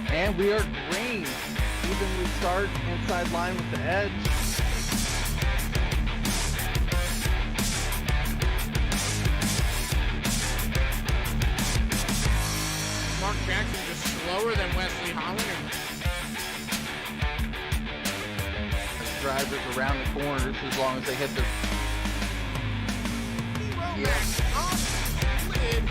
And we are green. Evenly start inside line with the edge. Mark Jackson just slower than Wesley Holland. Drivers around the corners as long as they hit the... Yes. Off lid.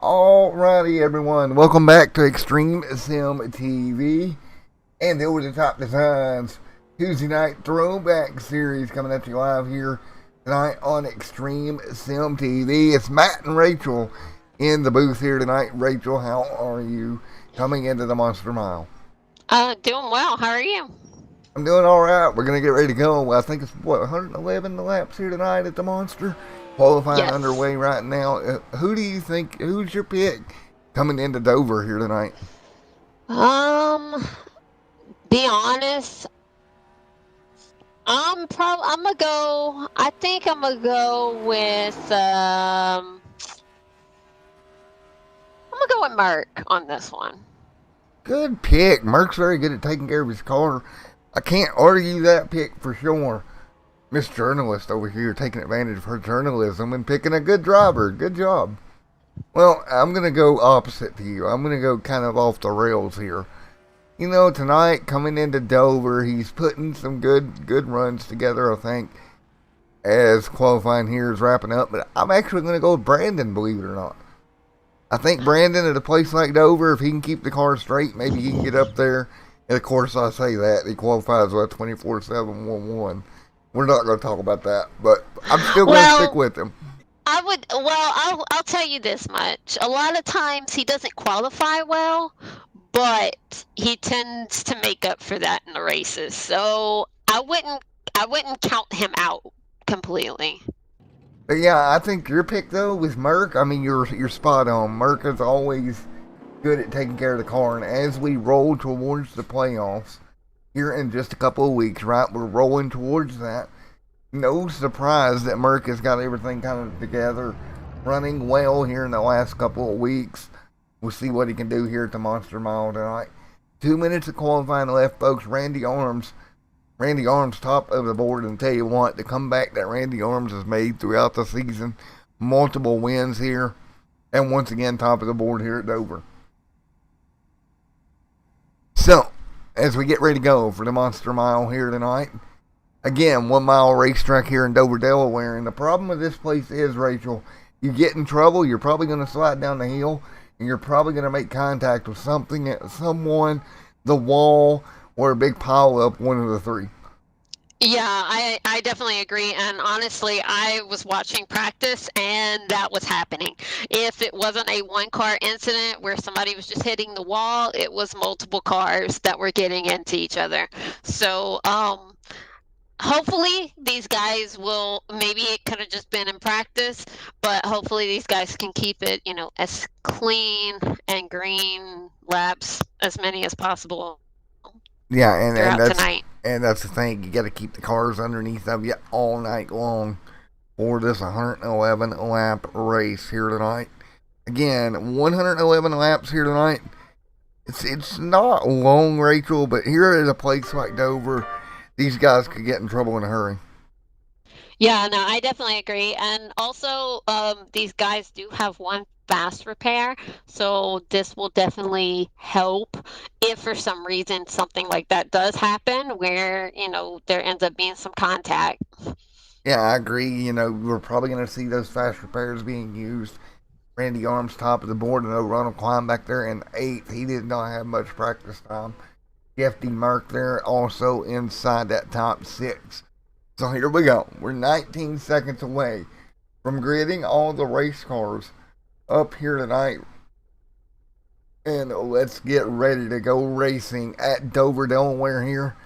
Alrighty, everyone. Welcome back to Extreme Sim TV and the Over the Top Designs Tuesday night Throwback series coming at you live here tonight on Extreme Sim TV. It's Matt and Rachel in the booth here tonight. Rachel, how are you coming into the Monster Mile? Doing well. How are you? I'm doing alright. We're going to get ready to go. I think it's, 111 laps here tonight at the Monster. Qualifying underway right now. Who do you think, who's your pick coming into Dover here tonight? Be honest, I'm gonna go, I think I'm gonna go with, I'm gonna go with Merck on this one. Good pick. Merck's very good at taking care of his car. I can't argue that pick for sure. Miss Journalist over here taking advantage of her journalism and picking a good driver. Good job. Well, I'm going to go opposite to you. I'm going to go kind of off the rails here. You know, tonight, coming into Dover, he's putting some good runs together, I think, as qualifying here is wrapping up. But I'm actually going to go with Brandon, believe it or not. I think Brandon at a place like Dover, if he can keep the car straight, maybe he can get up there. And, of course, I say that. He qualifies with 24-7-1-1. We're not going to talk about that, but I'm still going to stick with him. I'll tell you this much. A lot of times he doesn't qualify well, but he tends to make up for that in the races. So I wouldn't count him out completely. But yeah, I think your pick though with Merck, I mean you're spot on. Merck is always good at taking care of the car, and as we roll towards the playoffs here in just a couple of weeks, right? We're rolling towards that. No surprise that Merck has got everything kind of together, running well here in the last couple of weeks. We'll see what he can do here at the Monster Mile tonight. 2 minutes of qualifying left, folks. Randy Arms top of the board, and tell you what, the comeback that Randy Arms has made throughout the season, multiple wins here, and once again top of the board here at Dover. So, as we get ready to go for the Monster Mile here tonight. Again, 1 mile racetrack here in Dover, Delaware. And the problem with this place is, Rachel, you get in trouble, you're probably going to slide down the hill, and you're probably going to make contact with something, someone, the wall, or a big pile up, one of the three. Yeah, I definitely agree. And honestly, I was watching practice and that was happening. If it wasn't a one-car incident where somebody was just hitting the wall, it was multiple cars that were getting into each other. So, hopefully these guys will, maybe it could have just been in practice, but hopefully these guys can keep it, as clean and green laps, as many as possible. Yeah, and that's tonight. And that's the thing, you got to keep the cars underneath of you all night long for this 111 lap race here tonight. Again, 111 laps here tonight. It's not long, Rachel, but here at a place like Dover, these guys could get in trouble in a hurry. Yeah, no, I definitely agree. And also, these guys do have one fast repair, so this will definitely help if for some reason something like that does happen where, there ends up being some contact. Yeah, I agree. We're probably going to see those fast repairs being used. Randy Arms top of the board, and Ronald Klein back there in 8th. He did not have much practice time. Jeff D. Merck there also inside that top 6. So here we go. We're 19 seconds away from gridding all the race cars up here tonight. And let's get ready to go racing at Dover, Delaware here.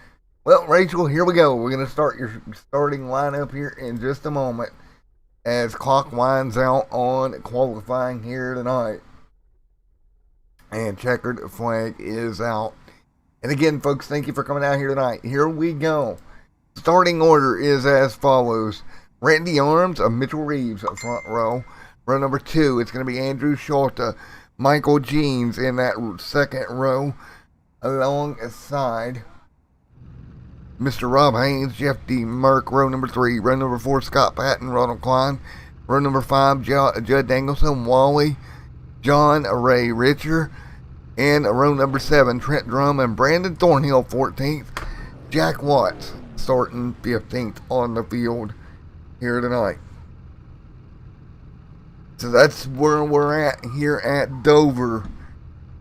Well, Rachel, here we go. We're going to start your starting lineup here in just a moment as clock winds out on qualifying here tonight. And checkered flag is out. And again, folks, thank you for coming out here tonight. Here we go. Starting order is as follows. Randy Arms of Mitchell Reeves up front row. Row number 2, it's going to be Andrew Schulte, Michael Jeans in that second row. Alongside Mr. Rob Haynes, Jeff D. Merck, row number 3. Row number 4, Scott Patton, Ronald Klein. Row number 5, Judd Dangelson, Wally, John Ray Richer. And row number 7, Trent Drum and Brandon Thornhill, 14th. Jack Watts starting 15th on the field here tonight. So that's where we're at here at Dover,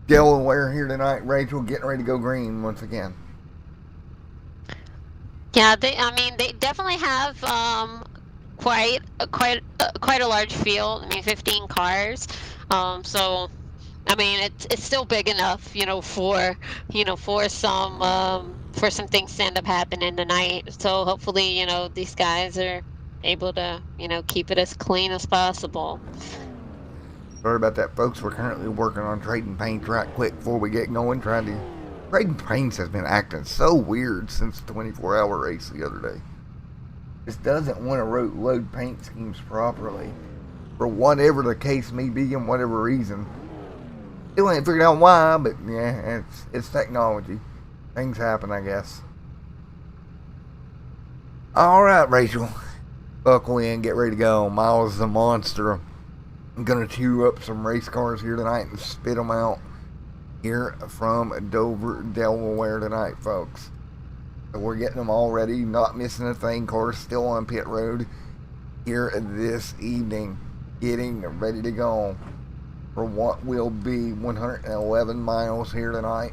Delaware here tonight. Rachel, getting ready to go green once again. Yeah, they definitely have quite a large field. 15 cars. So it's still big enough, for some things to end up happening tonight. So hopefully, these guys are able to, keep it as clean as possible. Sorry about that, folks. We're currently working on trading paints right quick before we get going. Trading paints has been acting so weird since the 24-hour race the other day. Just doesn't want to load paint schemes properly for whatever the case may be and whatever reason. Still ain't figured out why, but yeah, it's technology. Things happen, I guess. Alright, Rachel. Buckle in, get ready to go. Miles the Monster. I'm going to chew up some race cars here tonight and spit them out here from Dover, Delaware tonight, folks. So we're getting them all ready, not missing a thing. Cars still on pit road here this evening. Getting ready to go for what will be 111 miles here tonight.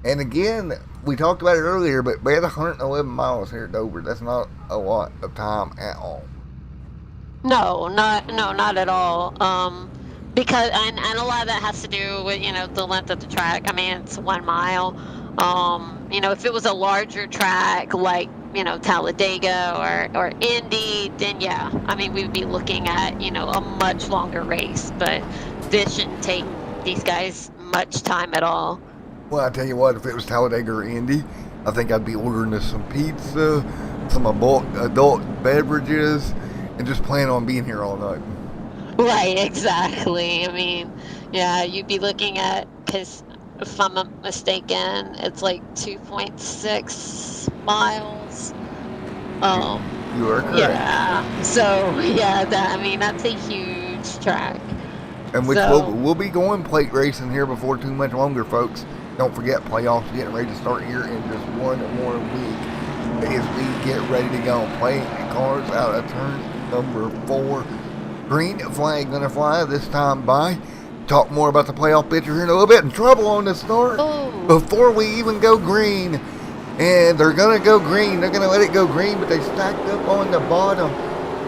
And again, we talked about it earlier, but we had 111 miles here at Dover. That's not a lot of time at all. No, not at all. Because and a lot of that has to do with the length of the track. It's 1 mile. If it was a larger track like Talladega or Indy, then yeah, we'd be looking at a much longer race. But this shouldn't take these guys much time at all. Well, I tell you what, if it was Talladega or Indy, I think I'd be ordering us some pizza, some adult beverages, and just plan on being here all night. Right, exactly. Yeah, you'd be looking at, because if I'm not mistaken, it's like 2.6 miles. You are correct. Yeah. So yeah, that's a huge track. And which we'll be going plate racing here before too much longer, folks. Don't forget, playoffs getting ready to start here in just 1 more week as we get ready to go. Playing cars out of turn number 4. Green flag gonna fly this time by. Talk more about the playoff picture here in a little bit. In trouble on the start before we even go green. And they're gonna go green. They're gonna let it go green, but they stacked up on the bottom.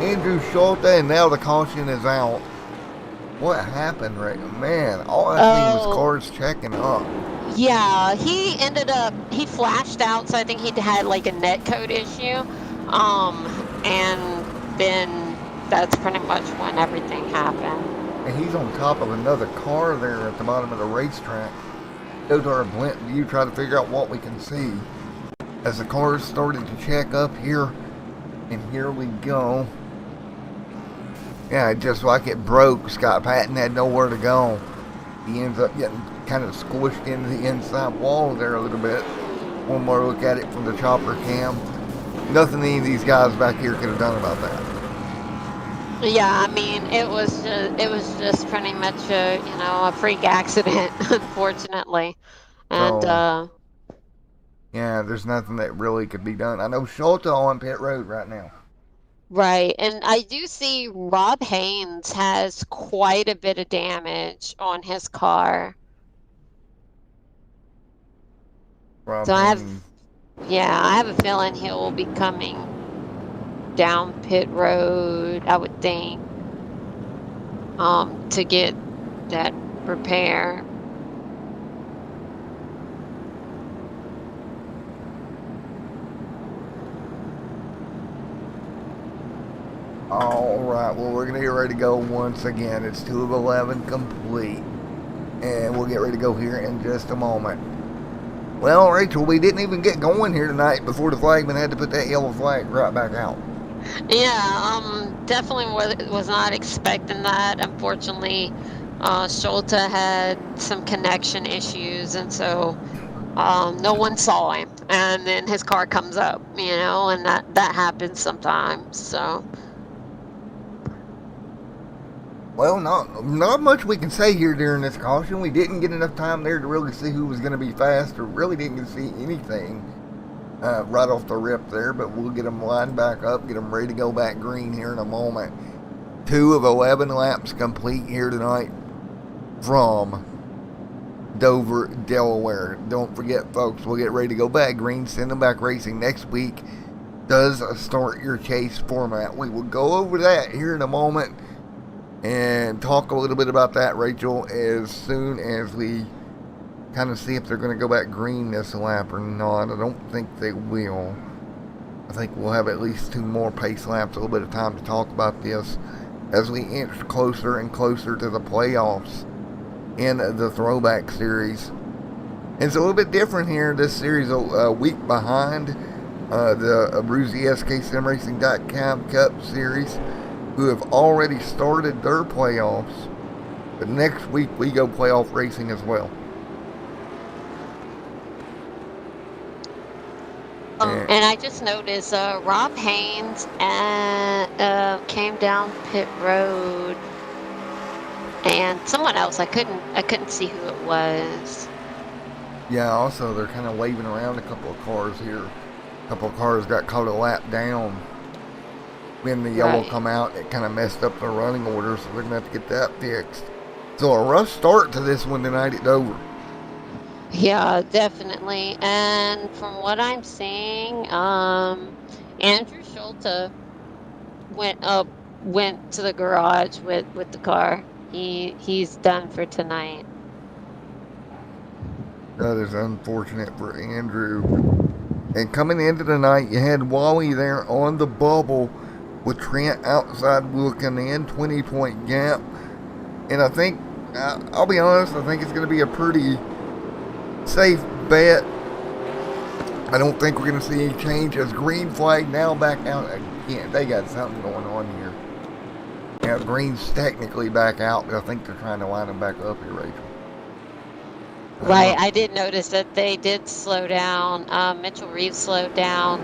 Andrew Schulte, and now the caution is out. What happened, right? Man, all I see was cars checking up. Yeah, he flashed out, so I think he had like a net code issue. And then that's pretty much when everything happened. And he's on top of another car there at the bottom of the racetrack. Go to our blimp view, try to figure out what we can see. as the cars started to check up here. And here we go. Yeah, just like it broke, Scott Patton had nowhere to go. He ends up getting kind of squished into the inside wall there a little bit. One more look at it from the chopper cam. Nothing any of these guys back here could have done about that. Yeah, I mean, it was just pretty much a freak accident, unfortunately. And So, yeah, there's nothing that really could be done. I know Schulte on pit road right now. right, and I do see Rob Haynes has quite a bit of damage on his car. Rob So Haynes. I have a feeling he will be coming down pit road, I would think, to get that repair. All right, well, we're going to get ready to go once again. It's 2 of 11 complete. And we'll get ready to go here in just a moment. Well, Rachel, we didn't even get going here tonight before the flagman had to put that yellow flag right back out. Yeah, definitely was not expecting that. Unfortunately, Schulte had some connection issues, and so no one saw him. And then his car comes up, and that happens sometimes. So. Well, not much we can say here during this caution. We didn't get enough time there to really see who was going to be fast, or really didn't get to see anything right off the rip there. But we'll get them lined back up, get them ready to go back green here in a moment. 2 of 11 laps complete here tonight from Dover, Delaware. Don't forget, folks, we'll get ready to go back green, send them back racing next week. Does start your chase format. We will go over that here in a moment and talk a little bit about that, Rachel, as soon as we kind of see if they're going to go back green this lap or not. I don't think they will. I think we'll have at least 2 more pace laps, a little bit of time to talk about this as we inch closer and closer to the playoffs in the Throwback Series. And it's a little bit different here. This series a week behind the Abruzzi SKSimRacing.com Cup Series, who have already started their playoffs. But next week we go playoff racing as well. And I just noticed Rob Haynes came down pit road, and someone else I couldn't see who it was. Yeah, also they're kind of waving around a couple of cars here. A couple of cars got caught a lap down. When the yellow come out, it kind of messed up the running order, so they're going to have to get that fixed. So a rough start to this one tonight at Dover. Yeah, definitely. And from what I'm seeing, Andrew Schulte went to the garage with the car. He's done for tonight. That is unfortunate for Andrew. And coming into tonight, you had Wally there on the bubble with Trent outside looking in, 20-point gap. And I think, I'll be honest, I think it's going to be a pretty safe bet. I don't think we're going to see any change as green flag now back out again. They got something going on here. Yeah, green's technically back out, but I think they're trying to line them back up here, Rachel. Right, I did notice that they did slow down. Mitchell Reeves slowed down.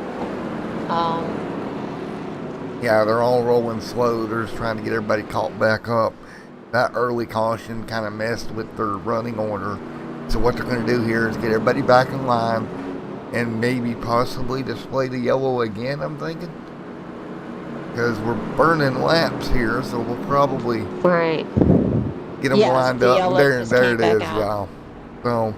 Yeah, they're all rolling slow. They're just trying to get everybody caught back up. That early caution kind of messed with their running order. So what they're going to do here is get everybody back in line and maybe possibly display the yellow again, I'm thinking. Because we're burning laps here, so we'll probably get them lined up. There it is, y'all. So,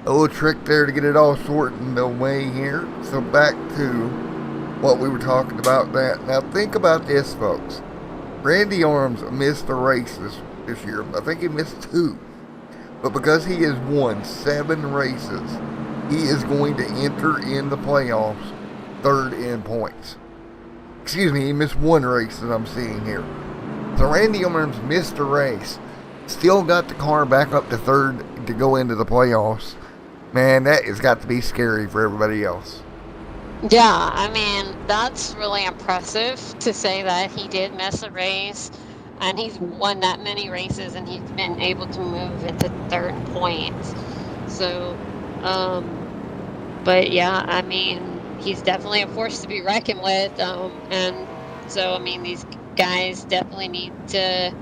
a little trick there to get it all shortened away here. So back to what we were talking about that. Now think about this, folks. Randy Arms missed the race this year. I think he missed 2. But because he has won 7 races, he is going to enter in the playoffs 3rd in points. Excuse me, he missed 1 race that I'm seeing here. So Randy Arms missed a race. Still got the car back up to 3rd to go into the playoffs. Man, that has got to be scary for everybody else. Yeah, I mean, that's really impressive to say that he did miss a race and he's won that many races and he's been able to move into certain points. So, um, but yeah, I mean, he's definitely a force to be reckoned with. And so, I mean, these guys definitely need to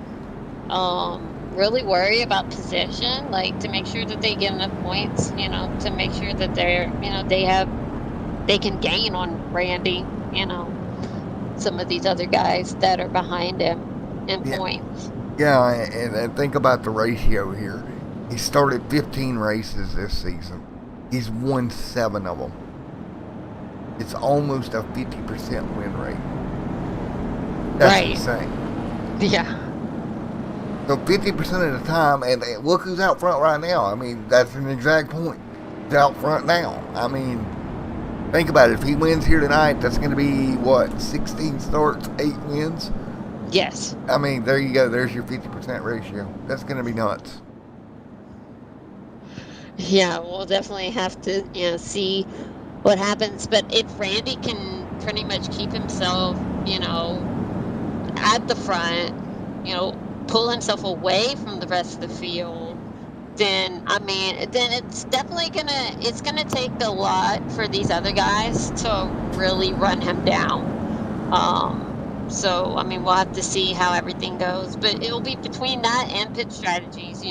really worry about position, like to make sure that they get enough points, to make sure that they can gain on Randy, some of these other guys that are behind him in Yeah, points. yeah, and think about the ratio here. He started 15 races this season. He's won 7 of them. It's almost a 50% win rate. That's Right. insane. Yeah. So 50% of the time, and look who's out front right now. I mean, that's an exact point. He's out front now. I mean, think about it. If he wins here tonight, that's going to be, what, 16 starts, 8 wins? Yes. I mean, there you go. There's your 50% ratio. That's going to be nuts. Yeah, we'll definitely have to, see what happens. But if Randy can pretty much keep himself, at the front, pull himself away from the rest of the field, then I mean, then it's gonna take a lot for these other guys to really run him down. So I mean, we'll have to see how everything goes, but it'll be between that and pit strategies,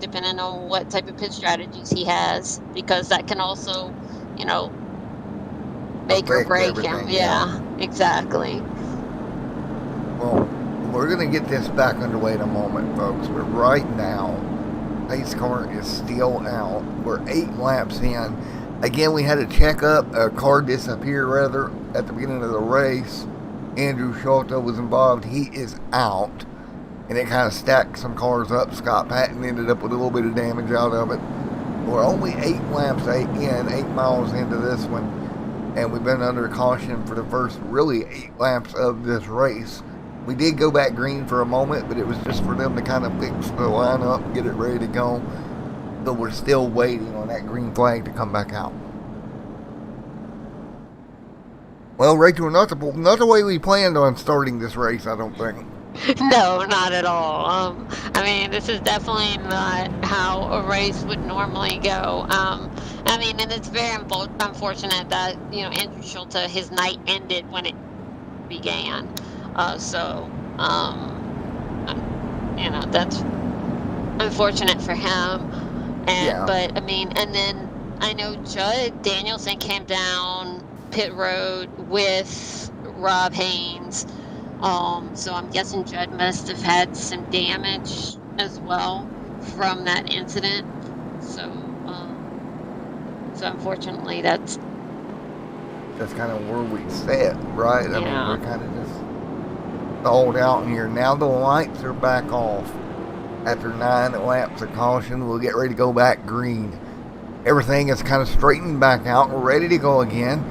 depending on what type of pit strategies he has, because that can also, you know, make or Affect break him. everything, yeah. Yeah, exactly. Well, we're going to get this back underway in a moment, folks. But right now, pace car is still out. We're 8 laps in. Again, we had a checkup. A car disappeared, rather, at the beginning of the race. Andrew Schulte was involved. He is out. And it kind of stacked some cars up. Scott Patton ended up with a little bit of damage out of it. We're only 8 laps in, 8 miles into this one. And we've been under caution for the first, really, 8 laps of this race. We did go back green for a moment, but it was just for them to kind of fix the lineup, get it ready to go. So we're still waiting on that green flag to come back out. Well, Rachel, not the way we planned on starting this race, I don't think. No, not at all. I mean, this is definitely not how a race would normally go. I mean, and it's very unfortunate that, Andrew Schulte, his night ended when it began. So, that's unfortunate for him. Yeah. But, I mean, and then I know Judd Danielson came down pit road with Rob Haynes. So I'm guessing Judd must have had some damage as well from that incident. So, unfortunately, that's kind of where we sit, right? I mean, Yeah. we're kind of just stalled out in here. Now the lights are back off. After 9 laps of caution, we'll get ready to go back green. Everything is kind of straightened back out. We're ready to go again.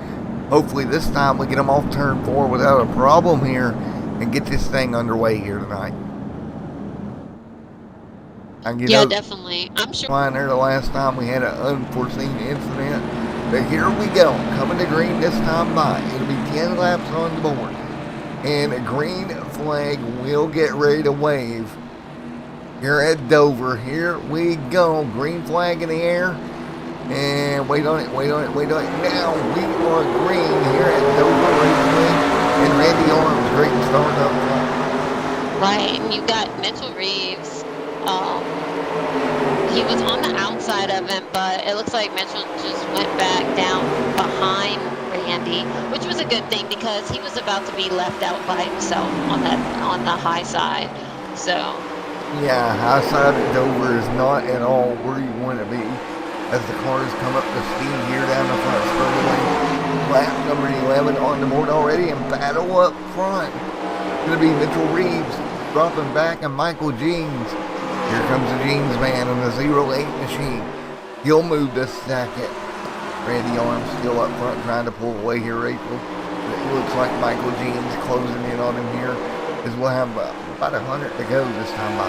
Hopefully this time we get them off turn 4 without a problem here and get this thing underway here tonight. Yeah, definitely. I'm sure. Flying there the last time we had an unforeseen incident. But here we go. Coming to green this time by. It'll be 10 laps on the board. And a green flag will get ready to wave here at Dover. Here we go. Green flag in the air. And wait on it. Now we are green here at Dover Raceway. And Randy Arms, great start up front. Right, and you got Mitchell Reeves. He was on the outside of him, but it looks like Mitchell just went back down behind Randy, which was a good thing because he was about to be left out by himself on the high side. So yeah, high side at Dover is not at all where you want to be as the cars come up to speed here down the front straightaway. Lap number 11 on the board already and battle up front. It's going to be Mitchell Reeves dropping back and Michael Jeans. Here comes the Jeans man on the 08 machine. He'll move to second. Randy Arms still up front trying to pull away here, Rachel. It looks like Michael Jeans closing in on him here as we'll have about 100 to go this time by.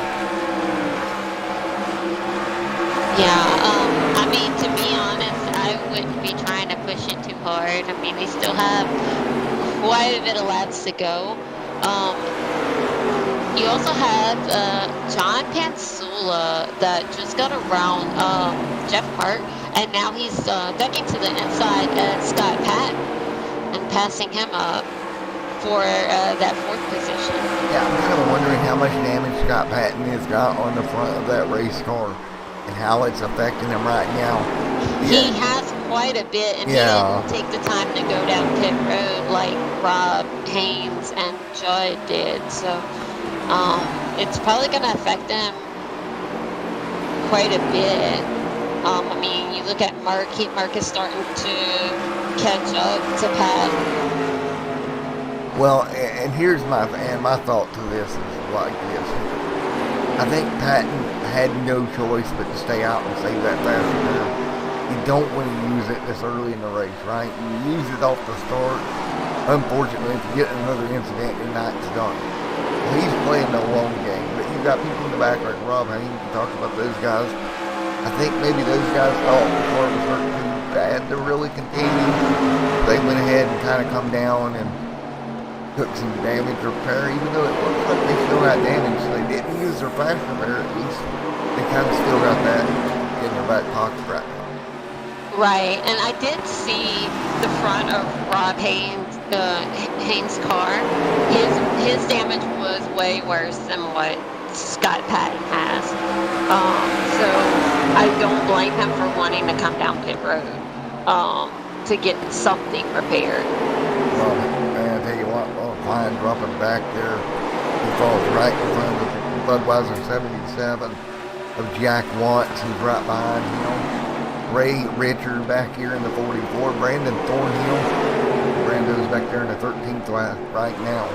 Yeah, I mean, to be honest, I wouldn't be trying to push it too hard. I mean, they still have quite a bit of laps to go. You also have John Pansula that just got around Jeff Hart, and now he's ducking to the inside at Scott Patton and passing him up for that 4th position. Yeah, I'm kind of wondering how much damage Scott Patton has got on the front of that race car and how it's affecting him right now. He has quite a bit, and he didn't take the time to go down pit road like Rob Haynes and Judd did. So it's probably going to affect him quite a bit. I mean, you look at Mark. Mark is starting to catch up to Pat. Well, and here's my thought to this is like this. I think Patton had no choice but to stay out and save that faster time. You don't want to use it this early in the race, right? You use it off the start. Unfortunately, if you get another incident, your night's done. He's playing the long game, but you've got people in the back like Rob Haynes. You talked about those guys. I think maybe those guys thought the car was hurt too bad to really continue. They went ahead and kind of come down and took some damage repair, even though it looks like they still got damage. They didn't use their flash repair, at least. They kind of still got that in their back pocket right now. Right, and I did see the front of Rob Haynes' car. His damage was way worse than what Scott Patton has. So I don't blame him for wanting to come down pit road to get something repaired. Well, man, I tell you what, Klein dropping back there. He falls right in front of the Budweiser 77 of Jack Watts, who's right behind him. Ray Richard back here in the 44. Brandon Thornhill. Brando's back there in the 13th lap right now.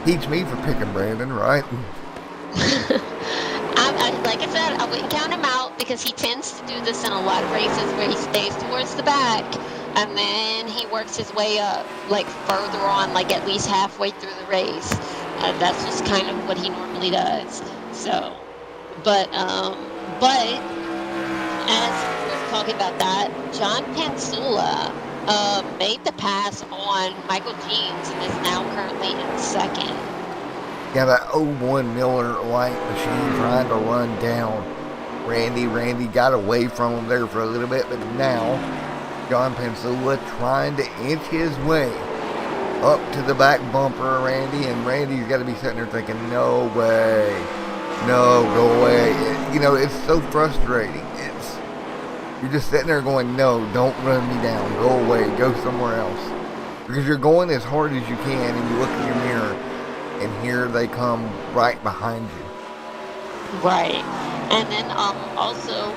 Teach me for picking Brandon, right? Like I said, I wouldn't count him out because he tends to do this in a lot of races where he stays towards the back and then he works his way up, like further on, like at least halfway through the race. That's just kind of what he normally does. So, but as we're talking about that, John Pansula made the pass on Michael Jeans and is now currently in 2nd. Yeah, that 01 Miller Light machine trying to run down Randy. Randy got away from him there for a little bit, but now John Pansula trying to inch his way up to the back bumper of Randy, and Randy's got to be sitting there thinking, no way, no, go away. You know, it's so frustrating. You're just sitting there going, no, don't run me down, go away, go somewhere else. Because you're going as hard as you can, and you look in your mirror, and here they come right behind you. Right. And then also,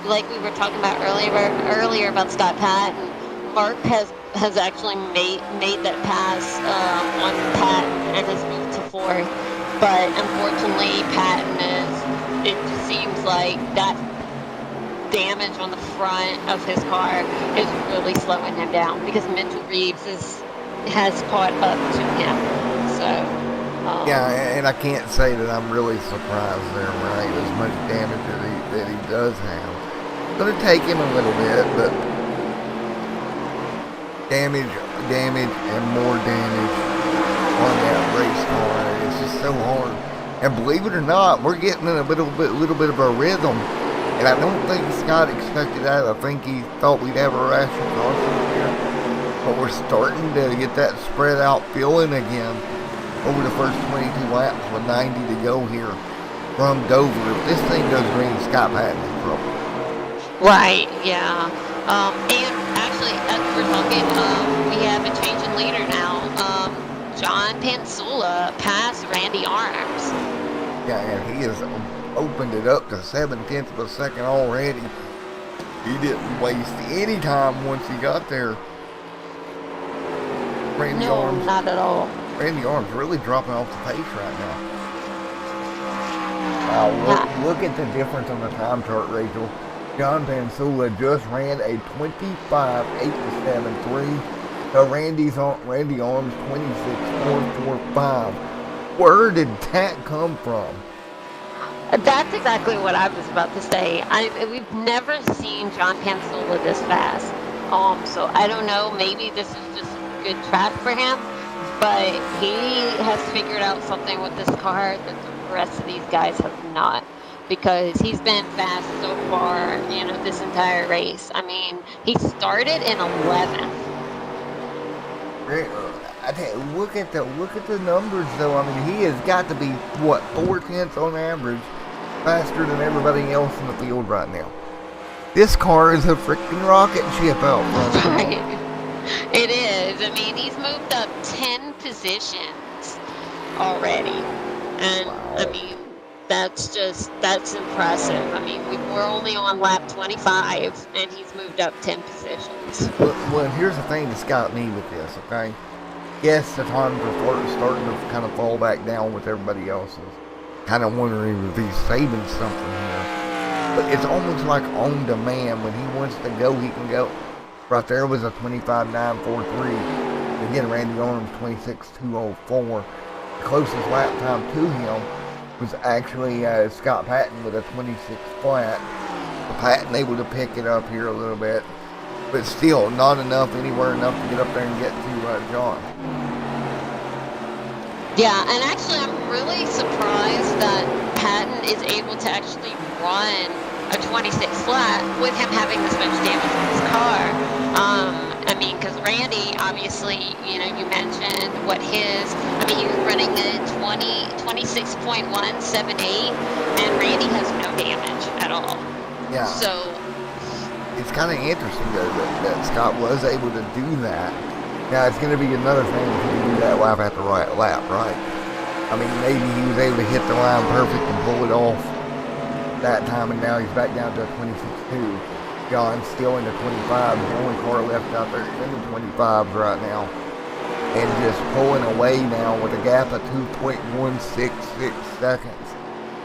like we were talking about earlier about Scott Patton, Mark has actually made that pass on Patton and has moved to 4th. But unfortunately, it just seems like that damage on the front of his car is really slowing him down because Mitchell Reeves has caught up to him. So, yeah, and I can't say that I'm really surprised there, right? As much damage that he does have. It's going to take him a little bit, but damage, and more damage on that race car. It's just so hard. And believe it or not, we're getting in a little bit of a rhythm. And I don't think Scott expected that. I think he thought we'd have a ration caution here. But we're starting to get that spread out feeling again over the first 22 laps with 90 to go here from Dover. If this thing goes green, Scott Patton in trouble. Right, yeah. And actually, as we're talking, we have a change in leader now. John Pansula passed Randy Arms. Yeah, and he has opened it up to 7/10 of a second already. He didn't waste any time once he got there. Randy Arms, not at all. Randy Arms really dropping off the pace right now. Wow, look at the difference on the time chart, Rachel. John Pansula just ran a 25.873. Randy Arms 26.445. Where did that come from? That's exactly what I was about to say. We've never seen John Pansula this fast. home. So I don't know. Maybe this is just good track for him, but he has figured out something with this car that the rest of these guys have not. Because he's been fast so far, this entire race. I mean, he started in 11th. I tell you, look at the numbers though. I mean, he has got to be what 4/10 on average faster than everybody else in the field right now. This car is a freaking rocket ship out front. Right. It is. I mean, he's moved up 10 positions already, and Wow. I mean, that's impressive. I mean, we're only on lap 25, and he's moved up 10 positions. Well, here's the thing that's got me with this, okay? Yes, the times are starting to kind of fall back down with everybody else's. Kind of wondering if he's saving something here. But it's almost like on demand. When he wants to go, he can go. Right there was a 25.943. Again, Randy Arms 26.204. The closest lap time to him was actually Scott Patton with a 26 flat. Patton able to pick it up here a little bit, but still not anywhere enough to get up there and get to John. Yeah, and actually I'm really surprised that Patton is able to actually run a 26 flat with him having this much damage on his car. I mean, because Randy, obviously, you mentioned what he was running a 26.178, and Randy has no damage at all. Yeah. So it's kind of interesting though that Scott was able to do that. Now it's going to be another thing if he do that lap after lap, right? I mean, maybe he was able to hit the line perfect and pull it off that time, and now he's back down to a 26.2. John's still in the 25. The only car left out there is in the 25s right now, and just pulling away now with a gap of 2.166 seconds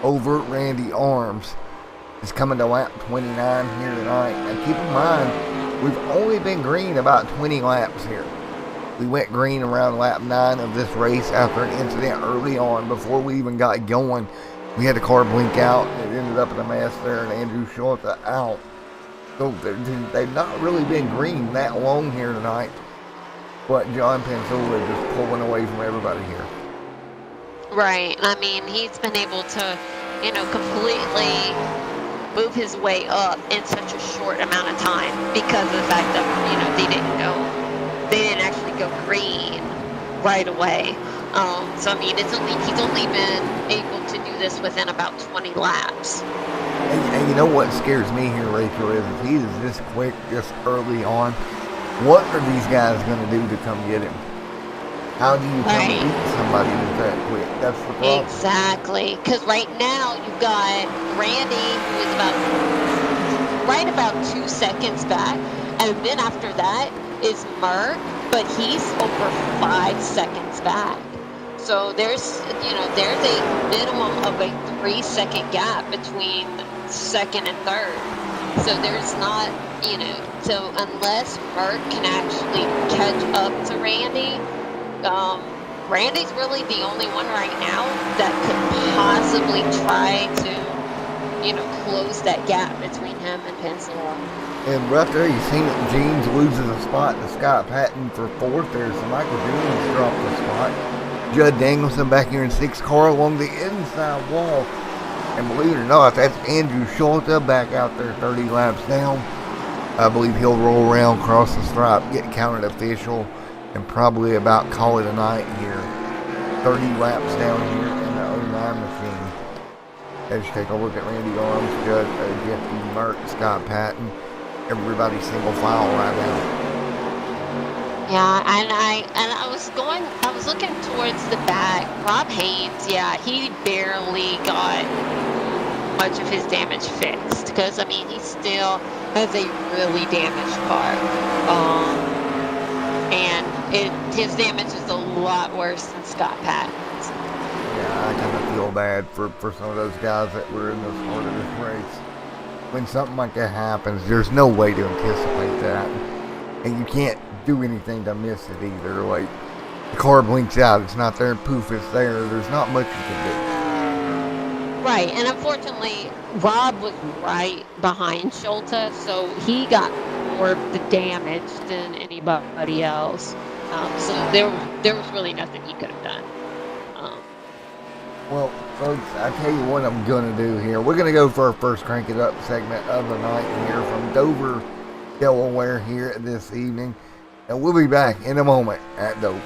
over Randy Arms. Is coming to lap 29 here tonight. And keep in mind, we've only been green about 20 laps here. We went green around lap 9 of this race after an incident early on before we even got going. We had the car blink out, and it ended up in a mess there, and Andrew Schultz out. So they've not really been green that long here tonight. But John Pensola is just pulling away from everybody here. right. I mean, he's been able to, completely move his way up in such a short amount of time because of the fact that they didn't actually go green right away. So I mean, he's only been able to do this within about 20 laps. And you know what scares me here, Rachel, is if he is this quick, this early on, what are these guys going to do to come get him? How do you come beat somebody who's that quick? That's the problem. Exactly. Because right now you've got Randy, who is about 2 seconds back. And then after that is Merck, but he's over 5 seconds back. So there's a minimum of a 3-second gap between second and third. So there's not, so unless Merck can actually catch up to Randy, Randy's really the only one right now that could possibly try to, close that gap between him and Pensola. And right there, you seen it. Jeans loses a spot to Scott Patton for 4th there. So Michael Jeans dropped a spot. Judd Danielson back here in 6th car along the inside wall. And believe it or not, that's Andrew Schultz back out there 30 laps down. I believe he'll roll around, cross the stripe, get counted official, and probably about call it a night here. 30 laps down here in the 09 machine. Let's take a look at Randy Arms, Judd, Jeffy Merck, Scott Patton. Everybody single file right now. Yeah, and I was looking towards the back. Rob Haynes, yeah, he barely got much of his damage fixed because I mean he still has a really damaged car, and his damage is a lot worse than Scott Patton's. Yeah, I kind of feel bad for some of those guys that were in this part of this race. When something like that happens, there's no way to anticipate that, and you can't do anything to miss it either. Like, the car blinks out, it's not there, poof, it's there. There's not much you can do. Right, and unfortunately, Rob was right behind Schultz, so he got absorb the damage than anybody else. So there was really nothing he could have done. Well, folks, I tell you what I'm going to do here. We're going to go for our first Crank It Up segment of the night here from Dover, Delaware here this evening. And we'll be back in a moment at Dover.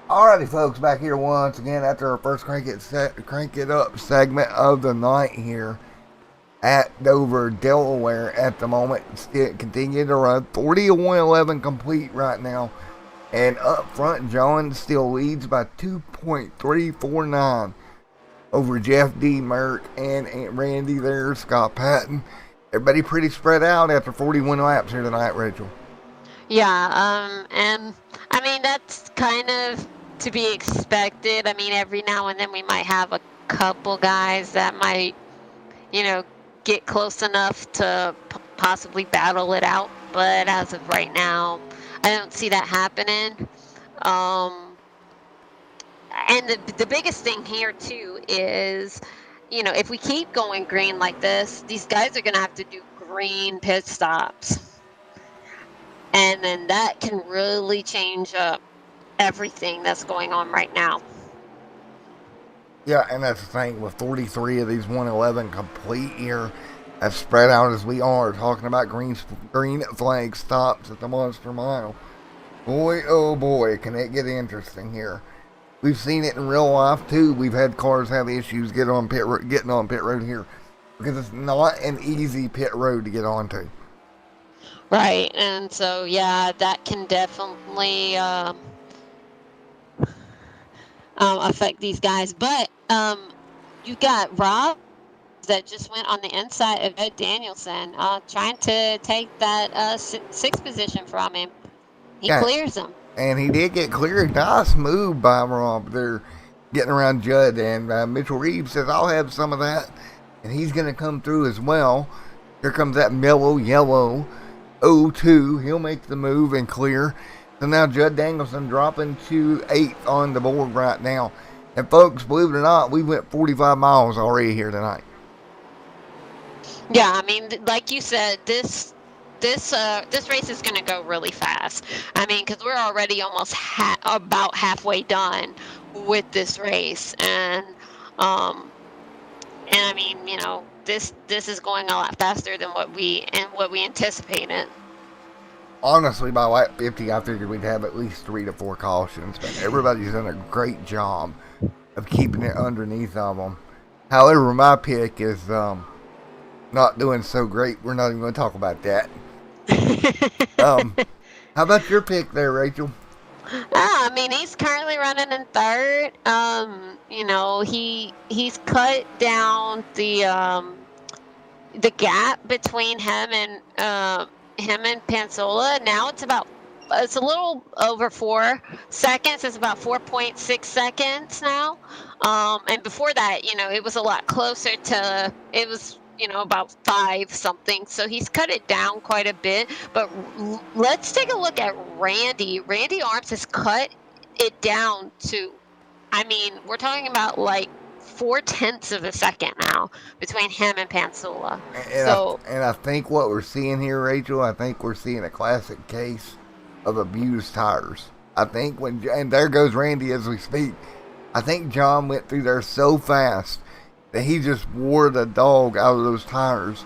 Alrighty, folks, back here once again after our first Crank It Up segment of the night here at Dover, Delaware at the moment. Still continue to run 40-111 complete right now. And up front, John still leads by 2.349 over Jeff D. Merck and Randy there, Scott Patton. Everybody pretty spread out after 41 laps here tonight, Rachel. Yeah, and I mean, that's kind of to be expected. I mean, every now and then we might have a couple guys that might, get close enough to possibly battle it out. But as of right now, I don't see that happening. And the biggest thing here, too, is, if we keep going green like this, these guys are going to have to do green pit stops. And then that can really change up everything that's going on right now. Yeah, and that's the thing with 43 of these 111 complete here, as spread out as we are, talking about green flag stops at the Monster Mile. Boy, oh boy, can it get interesting here. We've seen it in real life too. We've had cars have issues getting on pit road here because it's not an easy pit road to get onto. Right, and so yeah, that can definitely affect these guys. But you got Rob that just went on the inside of Ed Danielson, trying to take that sixth position from him. He clears him. And he did get cleared. Nice move by Rob there, getting around Judd. And Mitchell Reeves says, I'll have some of that. And he's going to come through as well. Here comes that mellow yellow 02. He'll make the move and clear. So now Judd Danielson dropping to 8th on the board right now. And folks, believe it or not, we went 45 miles already here tonight. Yeah, I mean, like you said, this race is going to go really fast. I mean, because we're already almost about halfway done with this race, and I mean, this is going a lot faster than what we anticipated. Honestly, by lap 50, I figured we'd have at least 3 to 4 cautions, but everybody's done a great job of keeping it underneath of them. However, my pick is not doing so great. We're not even going to talk about that. How about your pick there, Rachel? I mean, he's currently running in third. He's cut down the gap between him and Pansola. Now it's a little over 4 seconds. It's about 4.6 seconds now. And before that, it was a lot closer to, it was, about 5 something. So he's cut it down quite a bit. But let's take a look at Randy. Randy Arms has cut it down to, I mean, we're talking about like 4/10 of a second now between him and Pansula. And I think what we're seeing here, Rachel, I think we're seeing a classic case of abused tires. I think and there goes Randy as we speak. I think John went through there so fast that he just wore the dog out of those tires.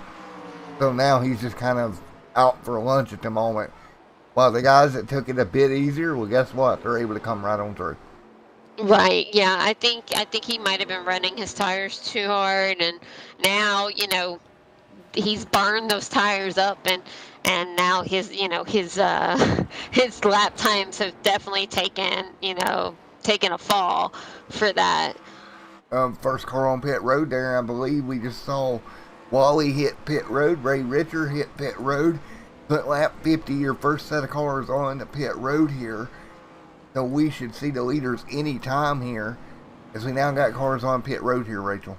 So now he's just kind of out for lunch at the moment. While the guys that took it a bit easier, well, guess what? They're able to come right on through. Right. Yeah. I think he might have been running his tires too hard, and now he's burned those tires up, and now his lap times have definitely taken a fall for that. First car on pit road there, I believe we just saw Wally hit pit road, Ray Richer hit pit road, put lap 50, your first set of cars on the pit road here. So we should see the leaders any time here, as we now got cars on pit road here, Rachel.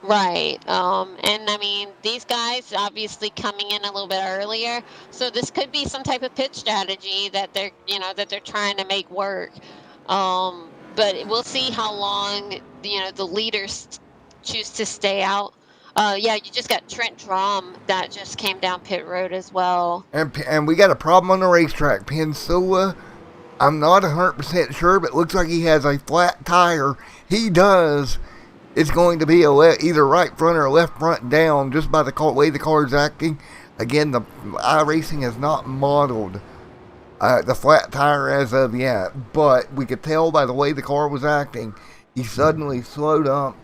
Right. And I mean, these guys obviously coming in a little bit earlier, so this could be some type of pit strategy that they're trying to make work. But we'll see how long the leaders choose to stay out. Yeah, you just got Trent Drum that just came down pit road as well. And we got a problem on the racetrack. Pensula, I'm not 100% sure, but it looks like he has a flat tire. He does. It's going to be either right front or left front down just by the way the car is acting. Again, the iRacing has not modeled the flat tire as of yet, but we could tell by the way the car was acting. He suddenly slowed up.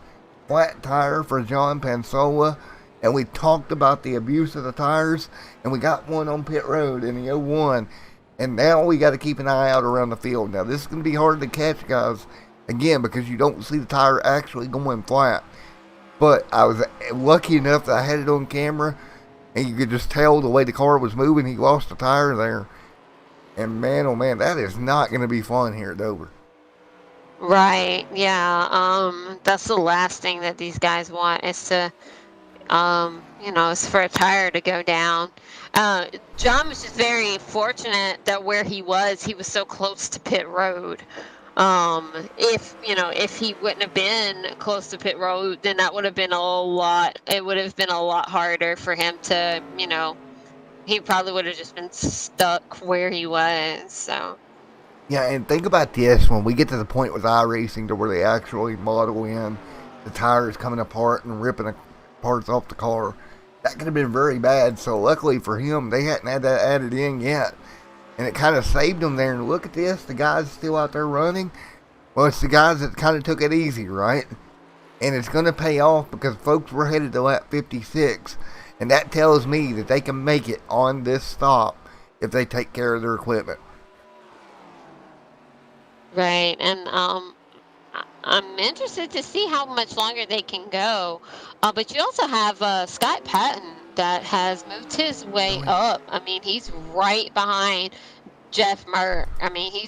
Flat tire for John Pansola, and we talked about the abuse of the tires, and we got one on pit road in the 01. And now we got to keep an eye out around the field. Now, this is going to be hard to catch, guys, again, because you don't see the tire actually going flat. But I was lucky enough that I had it on camera, and you could just tell the way the car was moving. He lost the tire there. And man, oh man, that is not going to be fun here at Dover. Right. Yeah. That's the last thing that these guys want is to, is for a tire to go down. John was just very fortunate that where he was so close to pit road. If he wouldn't have been close to pit road, then that would have been it would have been a lot harder for him to, he probably would have just been stuck where he was. So. Yeah, and think about this, when we get to the point with iRacing to where they actually model in the tires coming apart and ripping the parts off the car, that could have been very bad. So luckily for him, they hadn't had that added in yet. And it kind of saved them there. And look at this, the guys still out there running. Well, it's the guys that kind of took it easy, right? And it's going to pay off because folks were headed to lap 56. And that tells me that they can make it on this stop if they take care of their equipment. Right, and I'm interested to see how much longer they can go. But you also have Scott Patton that has moved his way up. I mean, he's right behind Jeff Mert. I mean, he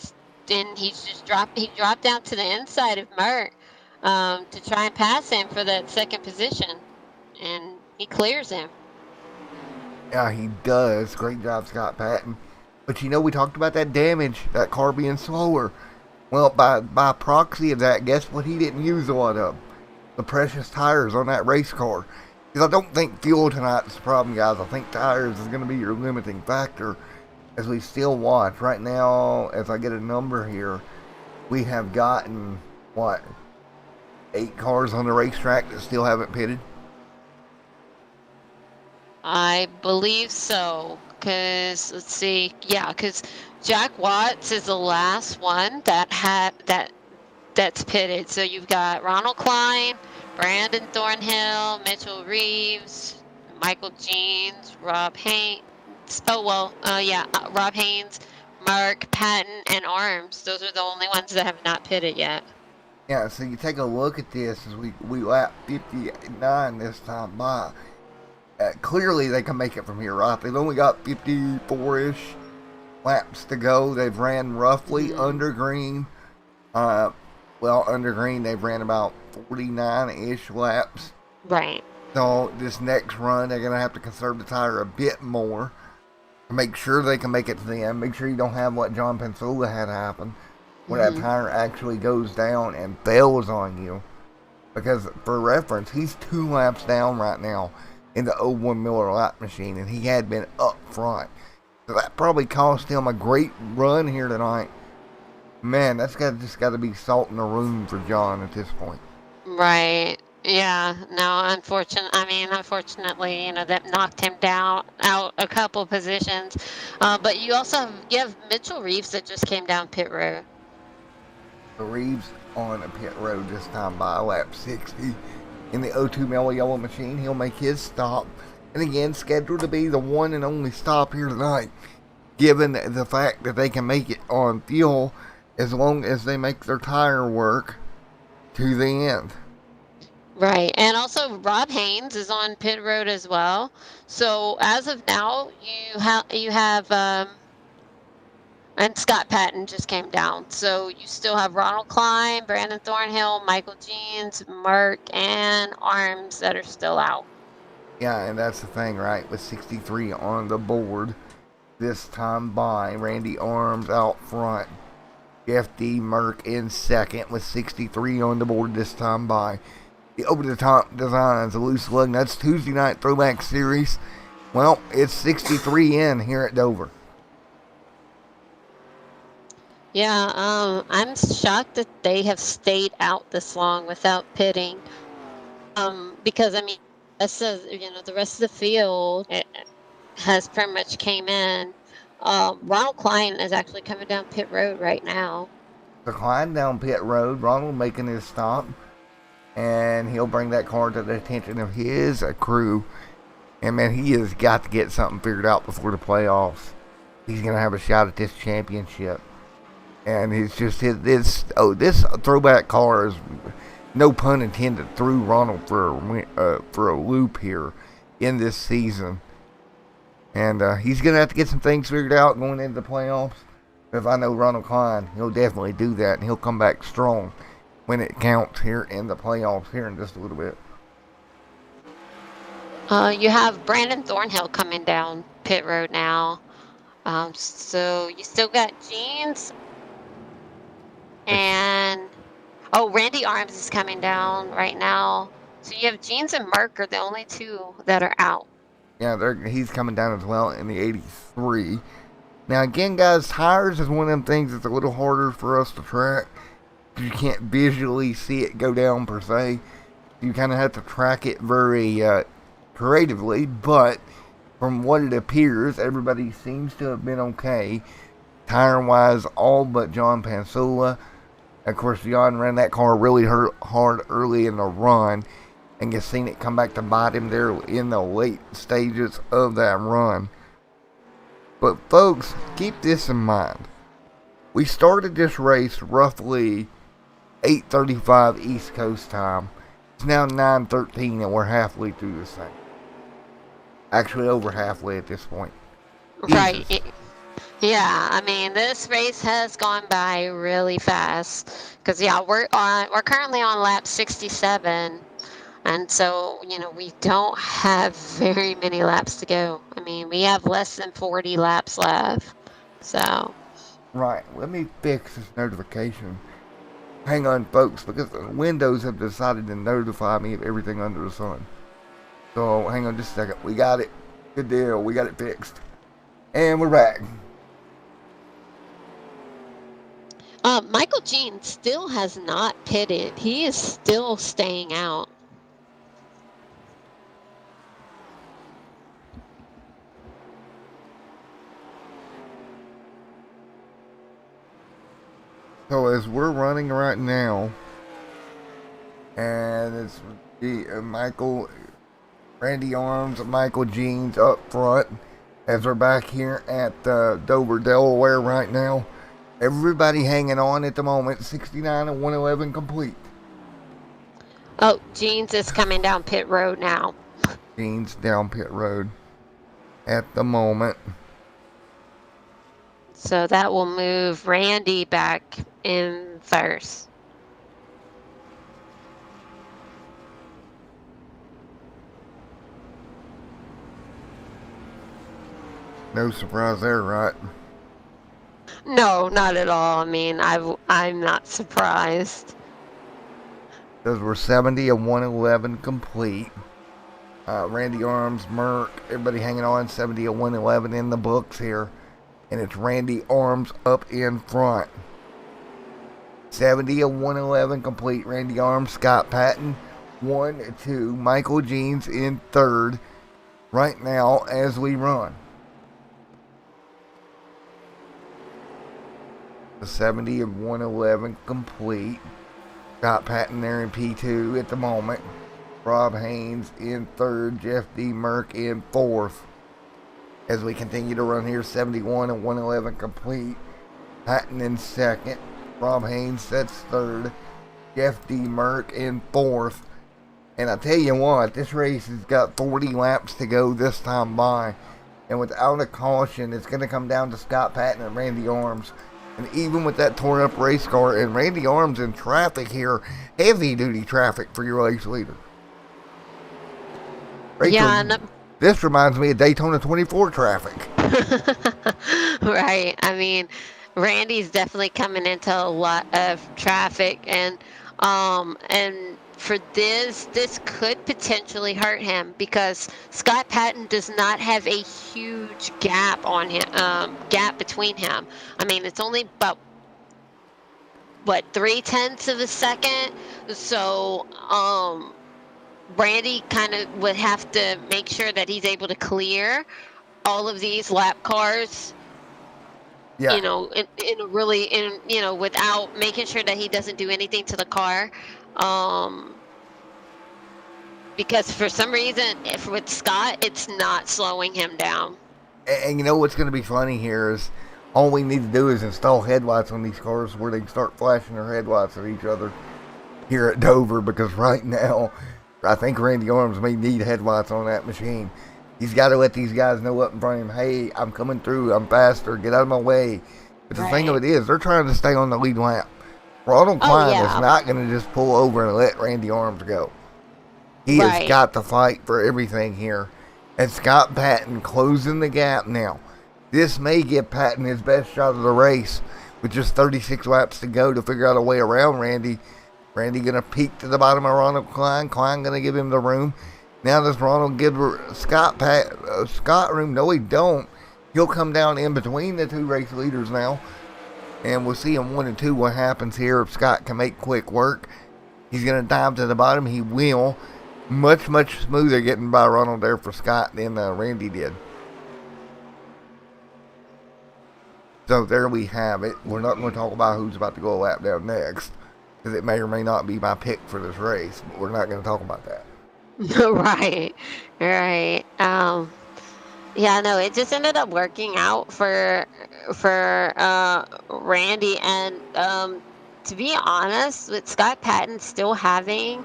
dropped down to the inside of Mert to try and pass him for that second position, and he clears him. Yeah, he does. Great job, Scott Patton. But we talked about that damage, that car being slower. Well, by proxy of that, guess what he didn't use a lot of? The precious tires on that race car. Because I don't think fuel tonight's the problem, guys. I think tires is going to be your limiting factor as we still watch. Right now, as I get a number here, we have gotten, 8 cars on the racetrack that still haven't pitted? I believe so. Because, let's see. Yeah, because Jack Watts is the last one that's pitted. So you've got Ronald Klein, Brandon Thornhill, Mitchell Reeves, Michael Jeans, Rob Haint, Rob Haynes, Mark, Patton, and Arms. Those are the only ones that have not pitted yet. Yeah, so you take a look at this as we lap 59 this time by. Clearly they can make it from here, right? They've only got 54-ish laps to go. They've ran roughly under green. Under green they've ran about 49-ish laps. Right. So this next run they're going to have to conserve the tire a bit more to make sure they can make it to the end. Make sure you don't have what John Pensula had happen, where that tire actually goes down and fails on you. Because for reference, he's 2 laps down right now in the 01 Miller lap machine, and he had been up front. So that probably cost him a great run here tonight. Man, that's just got to be salt in the room for John at this point. Right. Yeah. No, unfortunately, that knocked him out a couple positions. But you have Mitchell Reeves that just came down pit road. The Reeves on a pit road this time by lap 60 in the 02 Miller yellow machine. He'll make his stop, and again scheduled to be the one and only stop here tonight, given the fact that they can make it on fuel as long as they make their tire work to the end. Right, and also Rob Haynes is on pit road as well. So as of now, you have and Scott Patton just came down. So you still have Ronald Klein, Brandon Thornhill, Michael Jeans, Mark, and Arms that are still out. Yeah, and that's the thing, right? With 63 on the board this time by, Randy Arms out front. Jeff D. Merck in second with 63 on the board this time by. The over-the-top designs, the loose Lugnuts Tuesday night throwback series. Well, it's 63 in here at Dover. Yeah, I'm shocked that they have stayed out this long without pitting. Because the rest of the field has pretty much came in. Ronald Klein is actually coming down pit road right now. So Klein down pit road, Ronald making his stop, and he'll bring that car to the attention of his crew. And man, he has got to get something figured out before the playoffs. He's going to have a shot at this championship. And it's just this throwback car is, no pun intended, threw Ronald for a loop here in this season. And he's going to have to get some things figured out going into the playoffs. If I know Ronald Klein, he'll definitely do that, and he'll come back strong when it counts here in the playoffs here in just a little bit. You have Brandon Thornhill coming down pit road now. So you still got Jeans. And, Randy Arms is coming down right now. So you have Jeans and Mark are the only 2 that are out. Yeah, he's coming down as well in the 83. Now, again, guys, tires is one of them things that's a little harder for us to track. You can't visually see it go down, per se. You kind of have to track it very creatively. But from what it appears, everybody seems to have been okay. Tire-wise, all but John Pensula. Of course, John ran that car really hard early in the run, and you've seen it come back to bite him there in the late stages of that run. But folks, keep this in mind. We started this race roughly 8:35 East Coast time. It's now 9:13 and we're halfway through this thing. Actually over halfway at this point. Right. Yeah, this race has gone by really fast. Because we're currently on lap 67. And so, we don't have very many laps to go. We have less than 40 laps left. So. Right. Let me fix this notification. Hang on, folks, because Windows have decided to notify me of everything under the sun. So, hang on just a second. We got it. Good deal. We got it fixed. And we're back. Michael Jean still has not pitted. He is still staying out. So as we're running right now, and it's Randy Arms, Michael Jeans up front, As we're back here at Dover, Delaware right now. Everybody hanging on at the moment. 69 and 111 complete. Oh, Jeans is coming down pit road now. Jeans down pit road at the moment. So that will move Randy back in first. No surprise there, right? No, not at all. I mean, I'm not surprised. Those were 70 and 111 complete. Randy Arms, Merck, everybody hanging on. 70 and 111 in the books here. And it's Randy Arms up in front. 70 and 111 complete. Randy Arms, Scott Patton, 1, 2. Michael Jeans in third right now as we run. The 70 and 111 complete. Scott Patton there in P2 at the moment. Rob Haynes in third. Jeff D. Merck in fourth. As we continue to run here, 71 and 111 complete. Patton in second. Rob Haynes, that's third. Jeff D. Merck in fourth. And I tell you what, this race has got 40 laps to go this time by. And without a caution, it's going to come down to Scott Patton and Randy Arms. And even with that torn up race car and Randy Arms in traffic here, heavy duty traffic for your race leader. Rachel, Yeah, this reminds me of Daytona 24 traffic. right. I mean, Randy's definitely coming into a lot of traffic, and for this could potentially hurt him because Scott Patton does not have a huge gap on him, gap between him. I mean, it's only about what 0.3 of a second. So, Randy kind of would have to make sure that he's able to clear all of these lap cars. Yeah. You know, without making sure that he doesn't do anything to the car. Because for some reason, with Scott, it's not slowing him down. And you know what's going to be funny here is all we need to do is install headlights on these cars where they can start flashing their headlights at each other here at Dover, because right now, I think Randy Arms may need headlights on that machine. He's got to let these guys know up in front of him, hey, I'm coming through, I'm faster, get out of my way. But the thing of it is, they're trying to stay on the lead lap. Ronald Klein is not going to just pull over and let Randy Arms go. He has got to fight for everything here. And Scott Patton closing the gap now. This may give Patton his best shot of the race with just 36 laps to go to figure out a way around Randy. Randy going to peek to the bottom of Ronald Klein. Klein going to give him the room. Now does Ronald give Scott room? No, he don't. He'll come down in between the two race leaders now. And we'll see in 1 and 2 what happens here if Scott can make quick work. He's going to dive to the bottom. He will. Much, much smoother getting by Ronald there for Scott than Randy did. So there we have it. We're not going to talk about who's about to go a lap down next, because it may or may not be my pick for this race, but we're not going to talk about that. Right. Yeah, no, it just ended up working out for Randy, and to be honest, with Scott Patton still having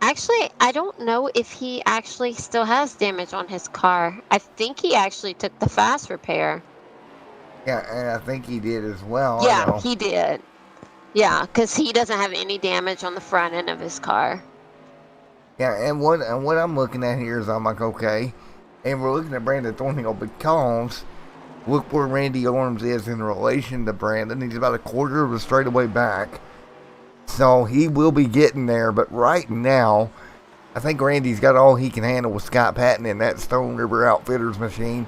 actually, I don't know if he actually still has damage on his car. I think he actually took the fast repair. Yeah, and I think he did as well. Yeah, he did. Yeah, because he doesn't have any damage on the front end of his car. Yeah, and what I'm looking at here is I'm like, okay, and we're looking at Brandon Thornhill because look where Randy Arms is in relation to Brandon. He's about a quarter of a straightaway back. So he will be getting there, but right now, I think Randy's got all he can handle with Scott Patton in that Stone River Outfitters machine.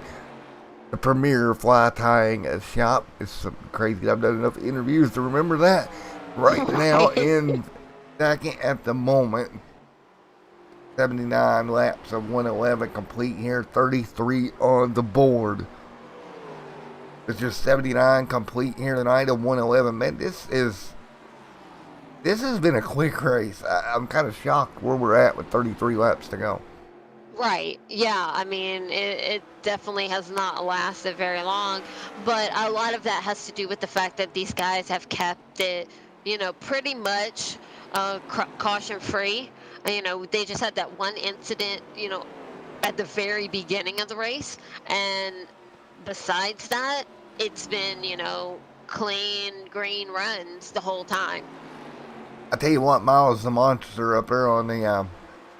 The premier fly tying shop. It's crazy. I've done enough interviews to remember that. Right now in second at the moment. 79 laps of 111 complete here. 33 on the board. It's just 79 complete here tonight of 111. Man, this has been a quick race. I'm kind of shocked where we're at with 33 laps to go. Right. Yeah. I mean, it definitely has not lasted very long, but a lot of that has to do with the fact that these guys have kept it, pretty much caution free. They just had that one incident, at the very beginning of the race, and besides that, it's been, clean green runs the whole time. I tell you what, Miles the monster up there on the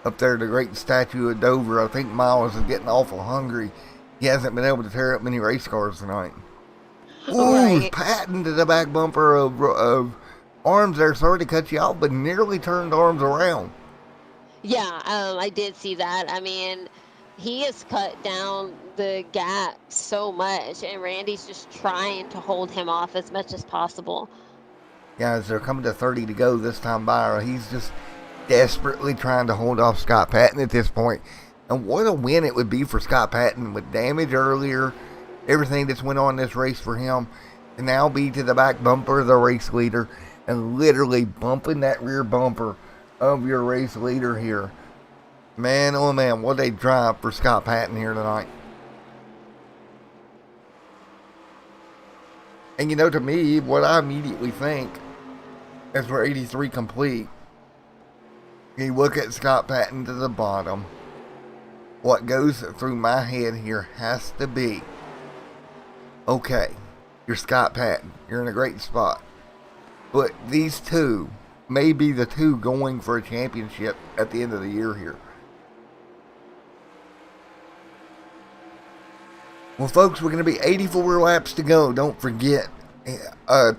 up there, the great statue of Dover. I think Miles is getting awful hungry. He hasn't been able to tear up many race cars tonight. Ooh, Right. Patton to the back bumper of Arms there. Sorry to cut you off, but nearly turned Arms around. Yeah, I did see that. I mean, he has cut down the gap so much, and Randy's just trying to hold him off as much as possible. Guys, they're coming to 30 to go this time by. He's just desperately trying to hold off Scott Patton at this point. And what a win it would be for Scott Patton with damage earlier, everything that's went on in this race for him, to now be to the back bumper of the race leader and literally bumping that rear bumper of your race leader here. Man, oh man, what a drive for Scott Patton here tonight. And to me, what I immediately think as we're 83 complete, you look at Scott Patton to the bottom. What goes through my head here has to be, okay, you're Scott Patton. You're in a great spot. But these two may be the two going for a championship at the end of the year here. Well, folks, we're going to be 84 laps to go. Don't forget.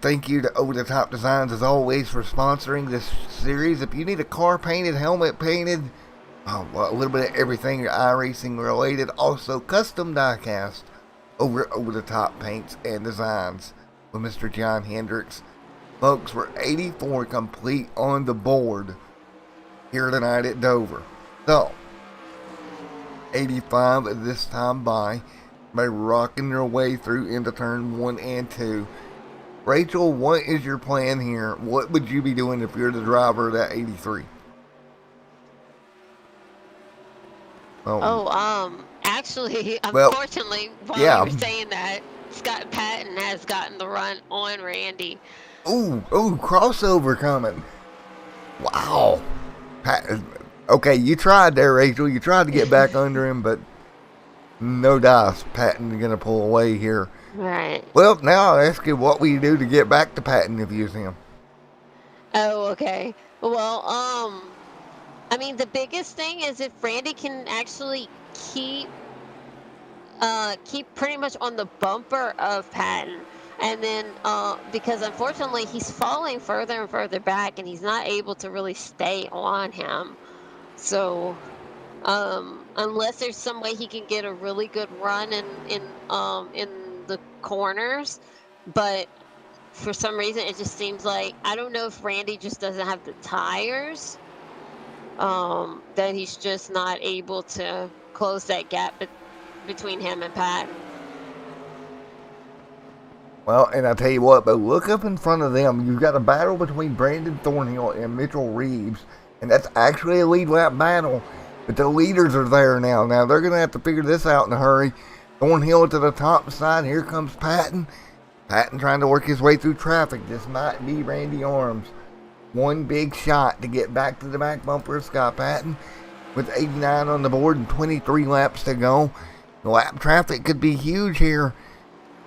Thank you to Over the Top Designs, as always, for sponsoring this series. If you need a car painted, helmet painted, a little bit of everything iRacing related, also custom diecast over the Top Paints and Designs with Mr. John Hendricks. Folks, we're 84 complete on the board here tonight at Dover. So, 85 at this time by rocking their way through into turn 1 and 2. Rachel, what is your plan here? What would you be doing if you're the driver of that 83? Actually, Well, unfortunately, while yeah. you were saying that, Scott Patton has gotten the run on Randy. Ooh, crossover coming. Wow. Okay, you tried there, Rachel. You tried to get back under him, but no dice. Patton's going to pull away here. Right. Well, now I'll ask you, what will you do to get back to Patton if you use him? Oh, okay. Well, I mean, the biggest thing is if Randy can actually keep pretty much on the bumper of Patton. And then, because unfortunately he's falling further and further back, and he's not able to really stay on him. So, unless there's some way he can get a really good run in the corners, but for some reason it just seems like, I don't know if Randy just doesn't have the tires, that he's just not able to close that gap between him and Patton. Well, and I tell you what, but look up in front of them. You've got a battle between Brandon Thornhill and Mitchell Reeves, and that's actually a lead lap battle. But the leaders are there now. Now they're going to have to figure this out in a hurry. Thornhill to the top side. Here comes Patton. Patton trying to work his way through traffic. This might be Randy Arms. One big shot to get back to the back bumper of Scott Patton with 89 on the board and 23 laps to go. The lap traffic could be huge here.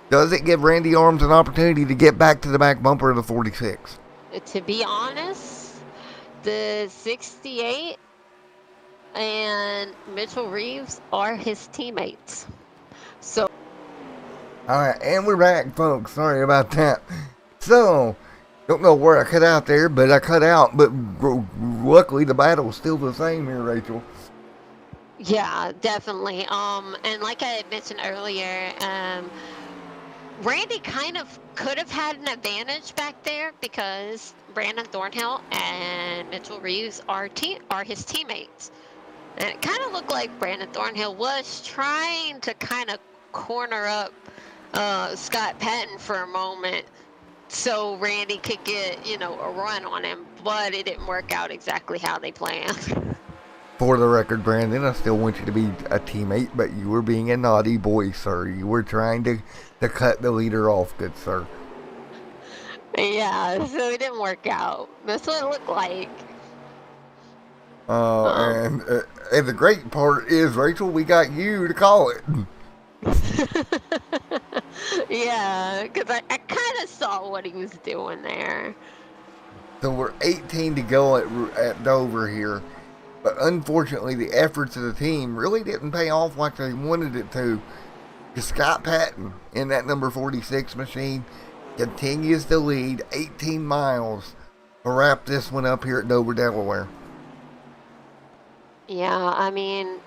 Does it give Randy Arms an opportunity to get back to the back bumper of the 46? To be honest, the 68 and Mitchell Reeves are his teammates. So, Alright, and we're back, folks. Sorry about that. So, don't know where I cut out there, but I cut out. But luckily, the battle's still the same here, Rachel. yeah, definitely. And like I had mentioned earlier, Randy kind of could have had an advantage back there because Brandon Thornhill and Mitchell Reeves are his teammates. And it kind of looked like Brandon Thornhill was trying to kind of corner up Scott Patton for a moment so Randy could get, a run on him, but it didn't work out exactly how they planned. For the record, Brandon, I still want you to be a teammate, but you were being a naughty boy, sir. You were trying to cut the leader off, good sir. Yeah, so it didn't work out. That's what it looked like. And the great part is, Rachel, we got you to call it. Yeah, because I kind of saw what he was doing there. So we're 18 to go at Dover here. But unfortunately, the efforts of the team really didn't pay off like they wanted it to. Scott Patton in that number 46 machine continues to lead 18 miles to wrap this one up here at Dover, Delaware. Yeah, I mean,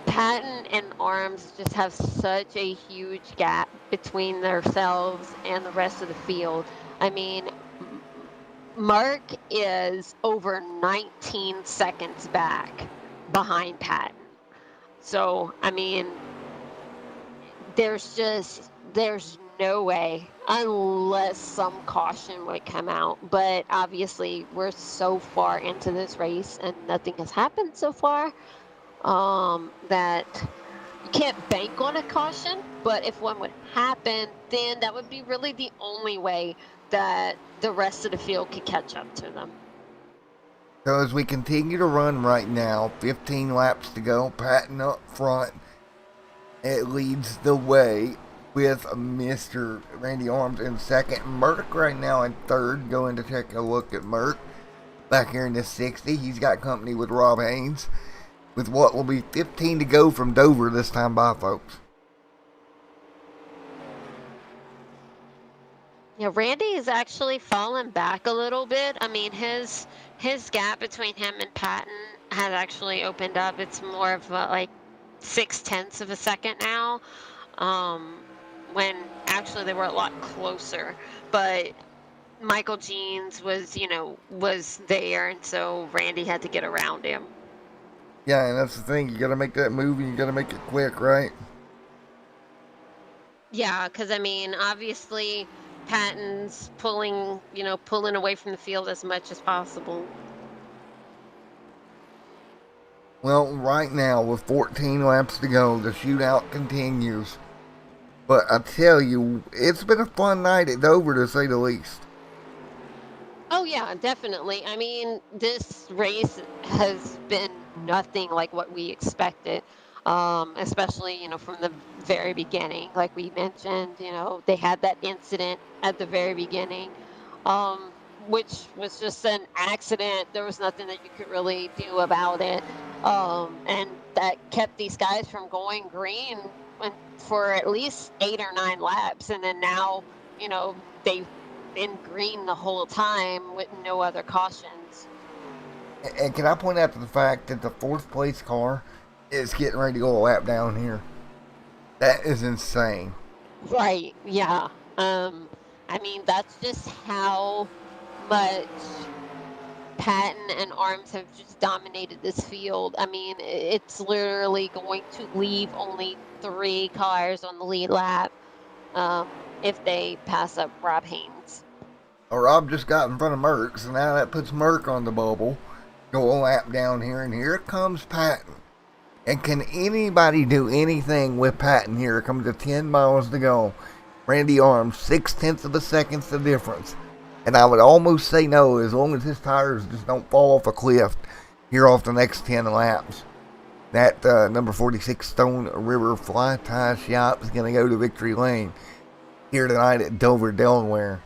Patton and Arms just have such a huge gap between themselves and the rest of the field. I mean, Mark is over 19 seconds back behind Patton. So, I mean, there's no way unless some caution would come out. But obviously, we're so far into this race and nothing has happened so far that you can't bank on a caution. But if one would happen, then that would be really the only way that the rest of the field could catch up to them. So as we continue to run right now, 15 laps to go, Patton up front. It leads the way with Mr. Randy Arms in second. Merck right now in third. Going to take a look at Merck. Back here in the 60. He's got company with Rob Haynes. With what will be 15 to go from Dover this time by, folks. Yeah, Randy is actually fallen back a little bit. I mean, his gap between him and Patton has actually opened up. It's more of like 0.6 of a second now, when actually they were a lot closer. But Michael Jeans was there, and so Randy had to get around him. Yeah, and that's the thing. You got to make that move, and you got to make it quick, right? Yeah, because I mean, obviously, Patton's pulling away from the field as much as possible. Well, right now, with 14 laps to go, the shootout continues. But I tell you, it's been a fun night at Dover, to say the least. Oh, yeah, definitely. I mean, this race has been nothing like what we expected, especially, from the very beginning. Like we mentioned, they had that incident at the very beginning, which was just an accident. There was nothing that you could really do about it. And that kept these guys from going green for at least 8 or 9 laps. And then now, they've been green the whole time with no other cautions. And can I point out to the fact that the 4th place car is getting ready to go a lap down here? That is insane. Right, yeah. I mean, that's just how much Patton and Arms have just dominated this field. I mean, it's literally going to leave only 3 cars on the lead lap if they pass up Rob Haynes. Rob just got in front of Merck, so now that puts Merck on the bubble. Go a lap down here, and here comes Patton. And can anybody do anything with Patton here? It comes to 10 miles to go. Randy Arms, 0.6 of a second the difference. And I would almost say no, as long as his tires just don't fall off a cliff here off the next 10 laps. That number 46 Stone River Fly Tie Shop is going to go to Victory Lane here tonight at Dover, Delaware.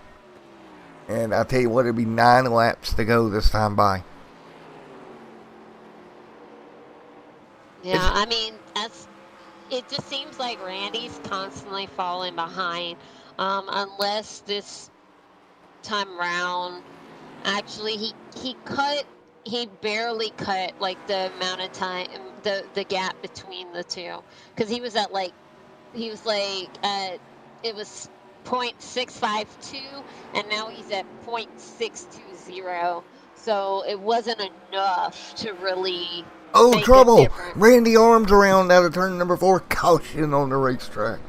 And I'll tell you what, it'll be 9 laps to go this time by. Yeah, I mean, it just seems like Randy's constantly falling behind, unless this time around, actually, he barely cut, like, the amount of time, the gap between the two, because it was 0.652, and now he's at 0.620, so it wasn't enough to really make trouble! a difference. Randy Arms around out of turn number 4, caution on the racetrack.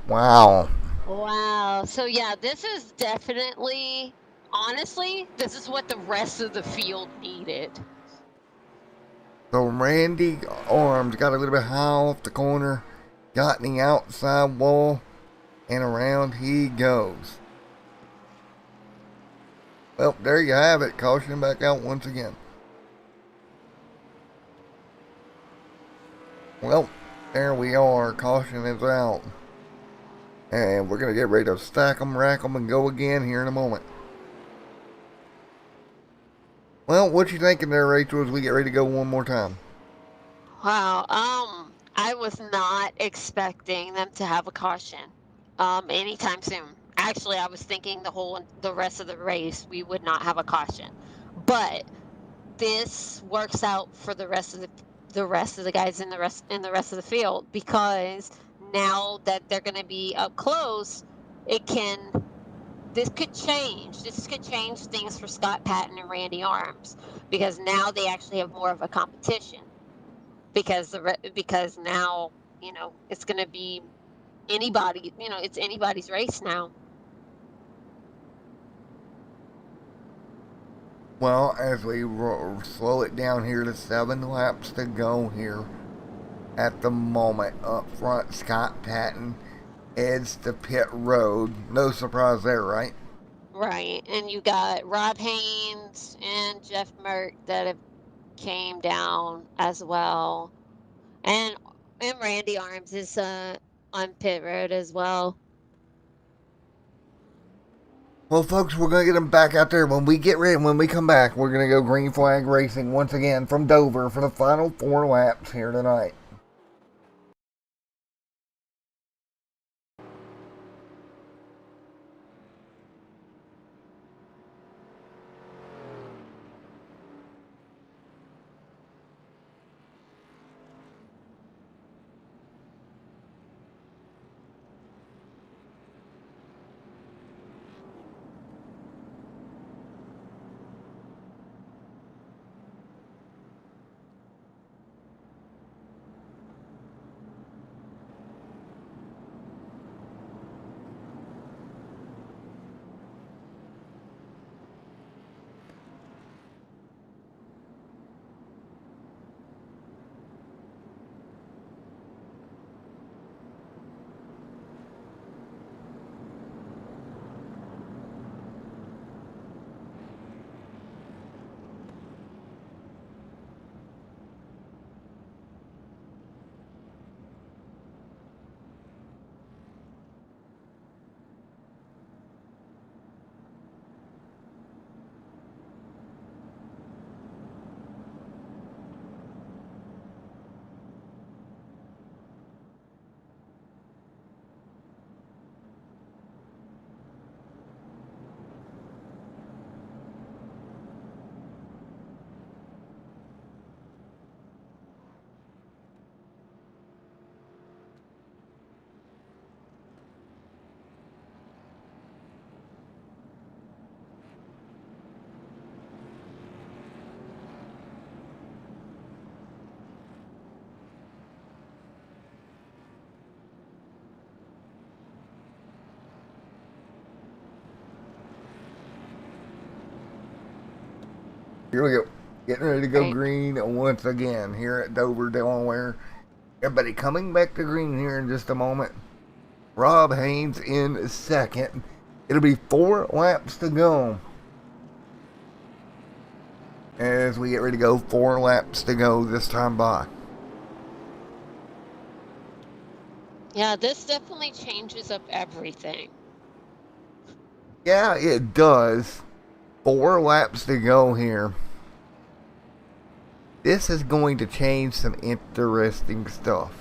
Wow. So yeah, this is definitely, honestly, this is what the rest of the field needed. So Randy Arms got a little bit high off the corner, got in the outside wall, and around he goes. Well, there you have it. Caution back out once again. Well, there we are. Caution is out. And we're going to get ready to stack them, rack them, and go again here in a moment. Well, what you thinking there, Rachel, as we get ready to go one more time? Wow. I was not expecting them to have a caution, anytime soon. Actually, I was thinking the rest of the race we would not have a caution, but this works out for the rest of the guys in the rest of the field, because now that they're going to be up close, it can this could change things for Scott Patton and Randy Arms, because now they actually have more of a competition, because now, it's going to be anybody, it's anybody's race now. Well, as we slow it down here to 7 laps to go here at the moment, up front, Scott Patton heads to pit road. No surprise there, right? Right. And you got Rob Haynes and Jeff Merck that have came down as well. And Randy Arms is on pit road as well. Well, folks, we're going to get them back out there. When we get ready, when we come back, we're going to go green flag racing once again from Dover for the final 4 laps here tonight. Here we go. Getting ready to go green once again here at Dover, Delaware. Everybody coming back to green here in just a moment. Rob Haynes in second. It'll be 4 laps to go. As we get ready to go, 4 laps to go this time by. Yeah, this definitely changes up everything. Yeah, it does. 4 laps to go here. This is going to change some interesting stuff.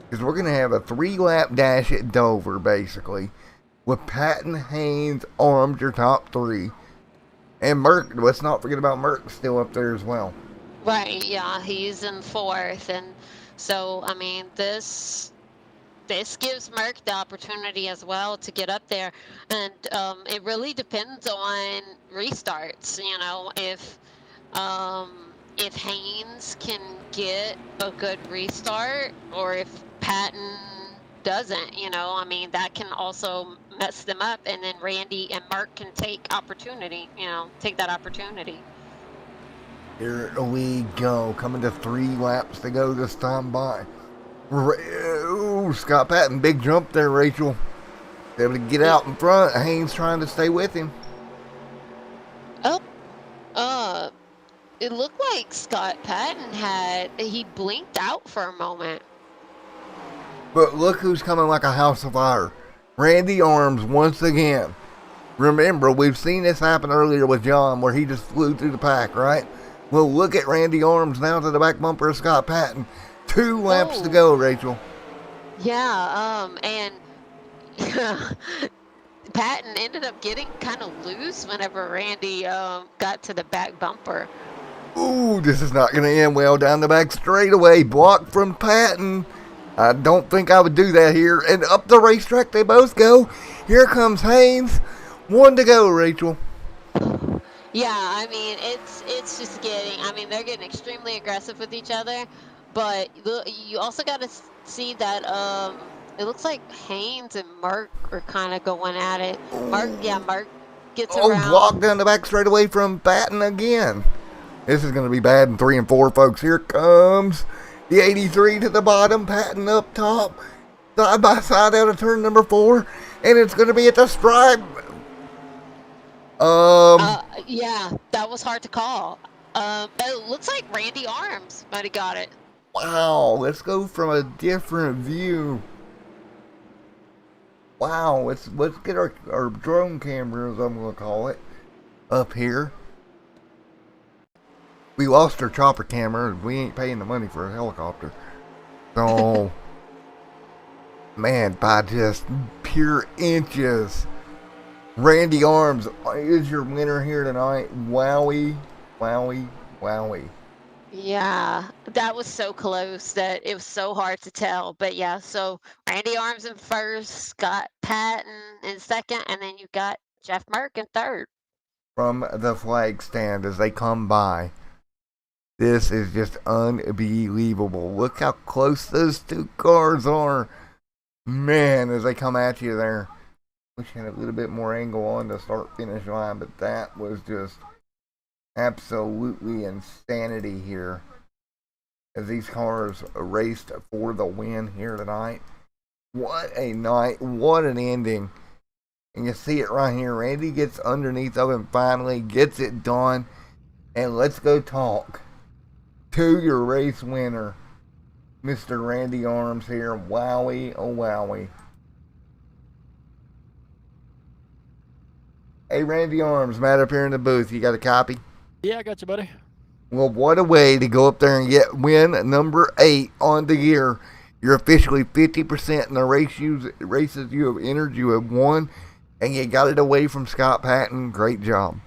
Because we're going to have a 3-lap dash at Dover, basically. With Patton, Haynes, Arms, your top 3. And Merck, let's not forget about Merck still up there as well. Right, yeah, he's in 4th. And so, I mean, this gives Merck the opportunity as well to get up there, and it really depends on restarts. If Haynes can get a good restart, or if Patton doesn't, I mean, that can also mess them up, and then Randy and Merck can take that opportunity. Here we go. Coming to 3 laps to go this time by. Ooh, Scott Patton, big jump there, Rachel. Able to get out in front. Haynes trying to stay with him. Oh, it looked like Scott Patton he blinked out for a moment. But look who's coming like a house of fire. Randy Arms once again. Remember, we've seen this happen earlier with John where he just flew through the pack, right? Well, look at Randy Arms now to the back bumper of Scott Patton. 2 laps to go, Rachel. Yeah, and Patton ended up getting kind of loose whenever Randy got to the back bumper. Ooh, this is not going to end well down the back straightaway. Blocked from Patton. I don't think I would do that here. And up the racetrack they both go. Here comes Haynes. 1 to go, Rachel. Yeah, I mean, it's just getting, I mean, they're getting extremely aggressive with each other, but you also got to see that it looks like Haynes and Mark are kind of going at it. Mark gets around. Oh, blocked down the back straightaway from Patton again. This is going to be bad in 3 and 4, folks. Here comes the 83 to the bottom, Patton up top, side by side out of turn number 4, and it's going to be at the stripe. Yeah, that was hard to call. It looks like Randy Arms might have got it. Wow, let's go from a different view. Wow, let's get our drone cameras, I'm going to call it, up here. We lost our chopper camera. We ain't paying the money for a helicopter. So, man, by just pure inches. Randy Arms is your winner here tonight. Wowie, wowie, wowie. Yeah, that was so close that it was so hard to tell. But yeah, so Randy Arms in first, Scott Patton in second, and then you got Jeff Merck in third. From the flag stand as they come by. This is just unbelievable. Look how close those 2 cars are. Man, as they come at you there. Wish I had a little bit more angle on the start-finish line, but that was just absolutely insanity here. As these cars raced for the win here tonight. What a night. What an ending. And you see it right here. Randy gets underneath of him finally. Gets it done. And let's go talk to your race winner, Mr. Randy Arms here. Wowie, oh wowie. Hey, Randy Arms, Matt up here in the booth. You got a copy? Yeah, I got you, buddy. Well, what a way to go up there and get win number 8 on the year. You're officially 50% in the races you have entered. You have won, and you got it away from Scott Patton. Great job.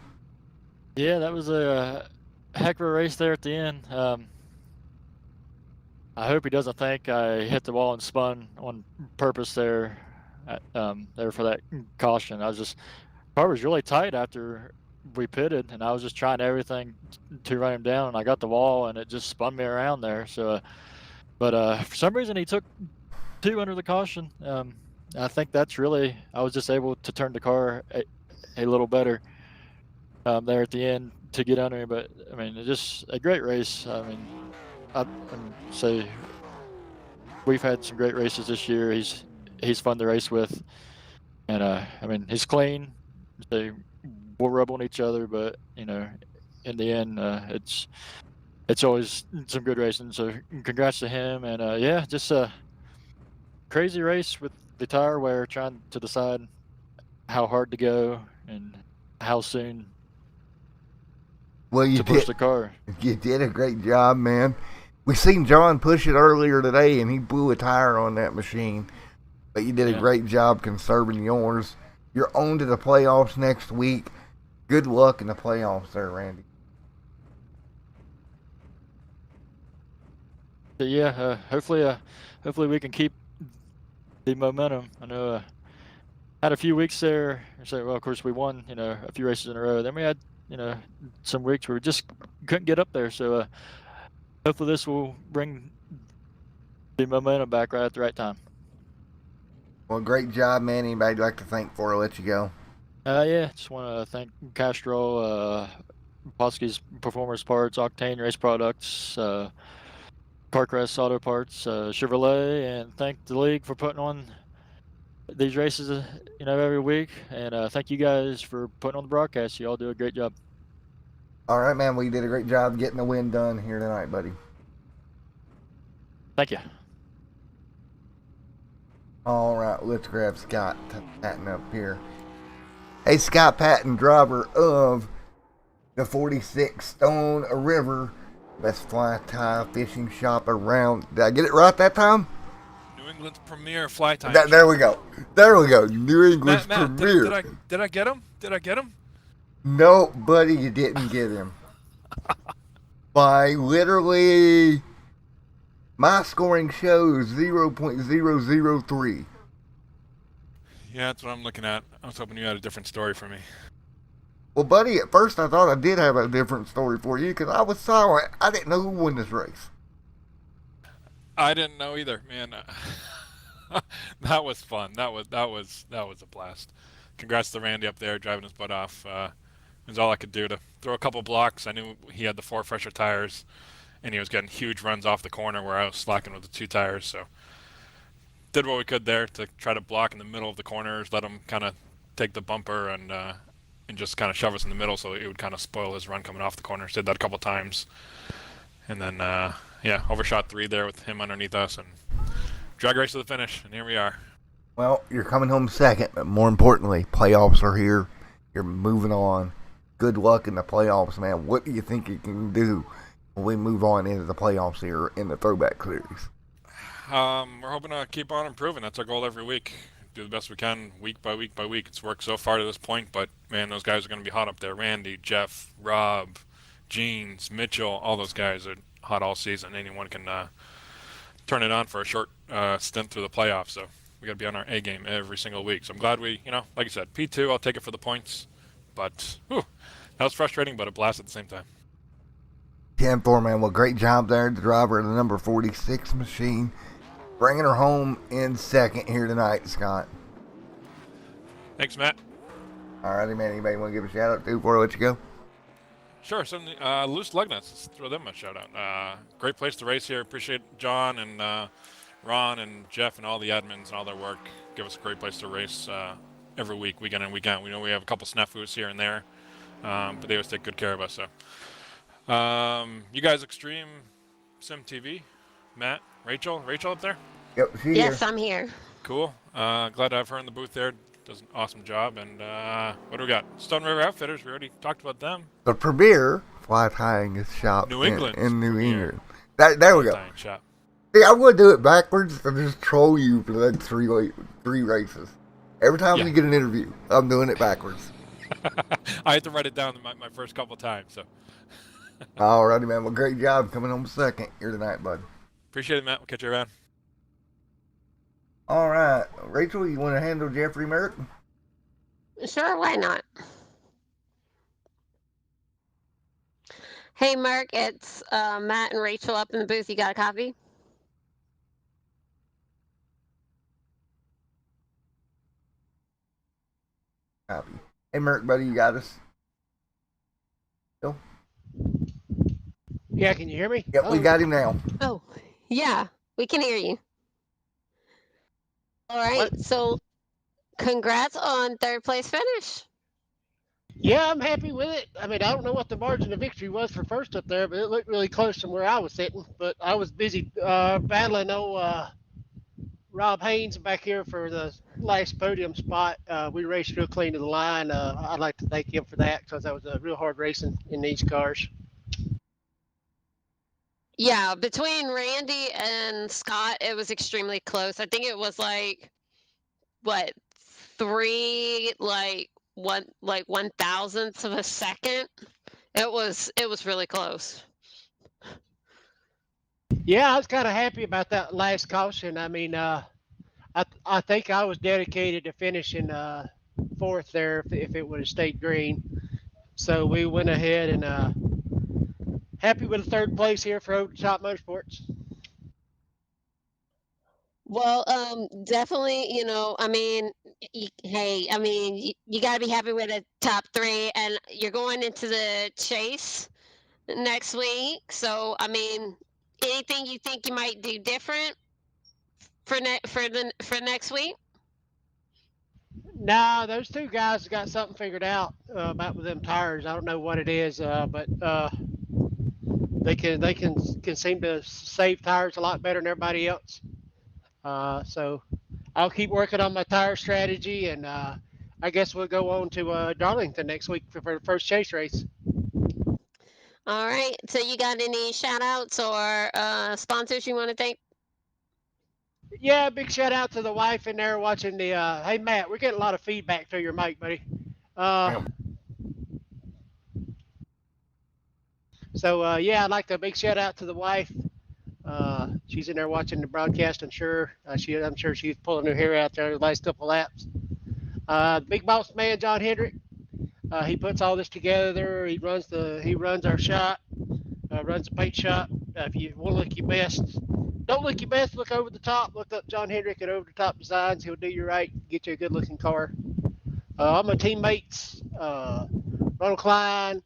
Yeah, that was a heck of a race there at the end. I hope he doesn't think I hit the wall and spun on purpose there for that caution. Car was really tight after we pitted, and I was just trying everything to run him down, and I got the wall, and it just spun me around there. So, but for some reason he took 2 under the caution. I think that's really, I was just able to turn the car a little better there at the end to get under him. But I mean, it's just a great race. I mean, I'd say we've had some great races this year. He's fun to race with, and I mean, he's clean. So we'll rub on each other, but you know, in the end, it's always some good racing. So congrats to him, and yeah, just a crazy race with the tire wear, trying to decide how hard to go and how soon to push the car. You did a great job, man. We seen John push it earlier today, and he blew a tire on that machine. But you did a great job conserving yours. You're on to the playoffs next week. Good luck in the playoffs there, Randy. So yeah, hopefully we can keep the momentum. I know had a few weeks there. So well, of course we won, a few races in a row. Then we had, some weeks where we just couldn't get up there. So hopefully this will bring the momentum back right at the right time. Well, great job, man. Anybody you'd like to thank before I let you go? Yeah, just want to thank Castro, Poske's Performance Parts, Octane Race Products, Parkrest Auto Parts, Chevrolet, and thank the league for putting on these races, every week. And thank you guys for putting on the broadcast. You all do a great job. All right, man. Well, you did a great job getting the win done here tonight, buddy. Thank you. All right, let's grab Scott Patton up here. Hey, Scott Patton, driver of the 46 Stone River, best fly tie fishing shop around. Did I get it right that time? New England's premier fly tying. There we go. There we go. New England's Matt, premier. Did I get him? Did I get him? No, buddy, you didn't get him. By literally, my scoring shows 0.003. Yeah, that's what I'm looking at. I was hoping you had a different story for me. Well, buddy, at first I thought I did have a different story for you because I was silent. I didn't know who won this race. I didn't know either, man. That was fun. That was a blast. Congrats to Randy up there driving his butt off. It was all I could do to throw a couple blocks. I knew he had the 4 fresher tires, and he was getting huge runs off the corner where I was slacking with the 2 tires. So did what we could there to try to block in the middle of the corners, let him kind of take the bumper and just kind of shove us in the middle so it would kind of spoil his run coming off the corner. Did that a couple times. And then, overshot 3 there with him underneath us and drag race to the finish. And here we are. Well, you're coming home second, but more importantly, playoffs are here. You're moving on. Good luck in the playoffs, man. What do you think you can do when we move on into the playoffs here in the Throwback Series? We're hoping to keep on improving. That's our goal every week. Do the best we can week by week by week. It's worked so far to this point, but man, those guys are going to be hot up there. Randy, Jeff, Rob, Jeans, Mitchell, all those guys are hot all season. Anyone can turn it on for a short stint through the playoffs. So we got to be on our A game every single week. So I'm glad we, like you said, P2, I'll take it for the points. But that was frustrating, but a blast at the same time. 10-4, man. Well, great job there. The driver of the number 46 machine. Bringing her home in second here tonight, Scott. Thanks, Matt. All righty, man. Anybody want to give a shout out to before I let you go? Sure. Some loose Lugnuts. Let's throw them a shout out. Great place to race here. Appreciate John and Ron and Jeff and all the admins and all their work. Give us a great place to race every week, week in and week out. We know we have a couple snafus here and there, but they always take good care of us. So, you guys, Extreme Sim TV, Matt, Rachel up there? Yep, she's Yes, here. I'm here. Cool. Glad to have her in the booth there. Does an awesome job. And what do we got? Stone River Outfitters. We already talked about them. The premier fly tying shop New England. in New England. There we go. Tying shop. See, I'm going to do it backwards and just troll you for the next three races. Every time Yeah. you get an interview, I'm doing it backwards. I had to write it down my first couple times. So All righty, man. Well, great job coming home second here tonight, bud. appreciate it, Matt. We'll catch you around. All right. Rachel, you want to handle Jeffrey Merrick? Sure, why not? Hey, Mark, it's Matt and Rachel up in the booth. You got a copy? Copy. Hey, Merrick, buddy, you got us? Bill? Yeah, can you hear me? Yep, we got him now. Oh, yeah, we can hear you. All right, so congrats on third place finish. Yeah, I'm happy with it. I mean, I don't know what the margin of victory was for first up there, but it looked really close from where I was sitting. But I was busy battling Rob Haynes back here for the last podium spot. We raced real clean to the line. I'd like to thank him for that because that was a real hard racing in these cars. Yeah, between Randy and Scott, it was extremely close. I think it was what, 1/1000th of a second. It was really close. Yeah, I was kind of happy about that last caution. I mean, I think I was dedicated to finishing fourth there if it would have stayed green. So we went ahead and happy with the third place here for Over Top Motorsports. Well, definitely, I mean, Hey, I mean, you got to be happy with a top three, and you're going into the chase next week. So, I mean, anything you think you might do different for next week? Nah, those two guys got something figured out about with them tires. I don't know what it is, but they can seem to save tires a lot better than everybody else. So I'll keep working on my tire strategy, and I guess we'll go on to Darlington next week for the first chase race. All right. So, you got any shout outs or sponsors you want to thank? Yeah, big shout out to the wife in there watching the. Hey Matt, we're getting a lot of feedback through your mic, buddy. Yeah. So yeah, I'd like to big shout out to the wife. She's in there watching the broadcast. I'm sure she's pulling her hair out there the last couple laps. Big boss man John Hendrick. He puts all this together. He runs our shop. Runs the paint shop. If you want to look your best, don't look your best. Look over the top. Look up John Hendrick at Over the Top Designs. He'll do you right. Get you a good looking car. All my teammates, Ronald Klein,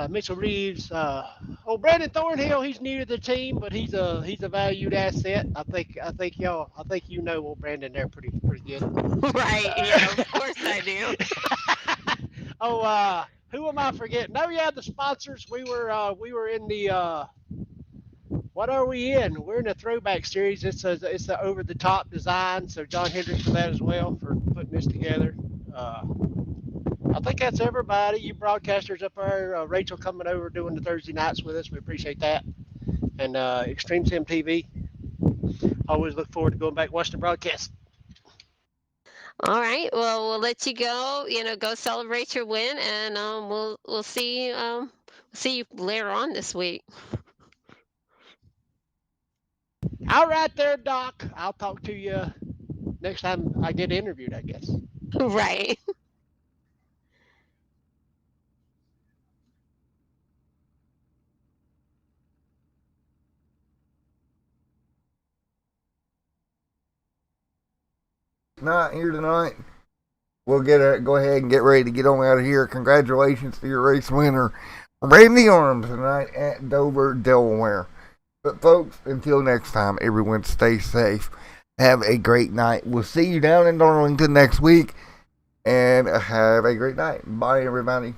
Mitchell Reeves, Brandon Thornhill. He's new to the team, but he's a valued asset. I think you know old Brandon there pretty good. Right. Yeah, of course I do. Oh, who am I forgetting? Oh yeah, the sponsors. We were in the what are we in? We're in the Throwback series. It's the over the top design. So John Hendrick for that as well for putting this together. I think that's everybody. You broadcasters up there, Rachel coming over doing the Thursday nights with us. We appreciate that. And Extreme Sim TV. Always look forward to going back and watching the broadcast. All right. Well, we'll let you go. Go celebrate your win, and we'll see you later on this week. All right, there, Doc. I'll talk to you next time I get interviewed, I guess. Right. Not here tonight. We'll go ahead and get ready to get on out of here. Congratulations to your race winner, Randy Arms, tonight at Dover, Delaware. But folks, until next time, everyone stay safe. Have a great night. We'll see you down in Darlington next week. And have a great night. Bye, everybody.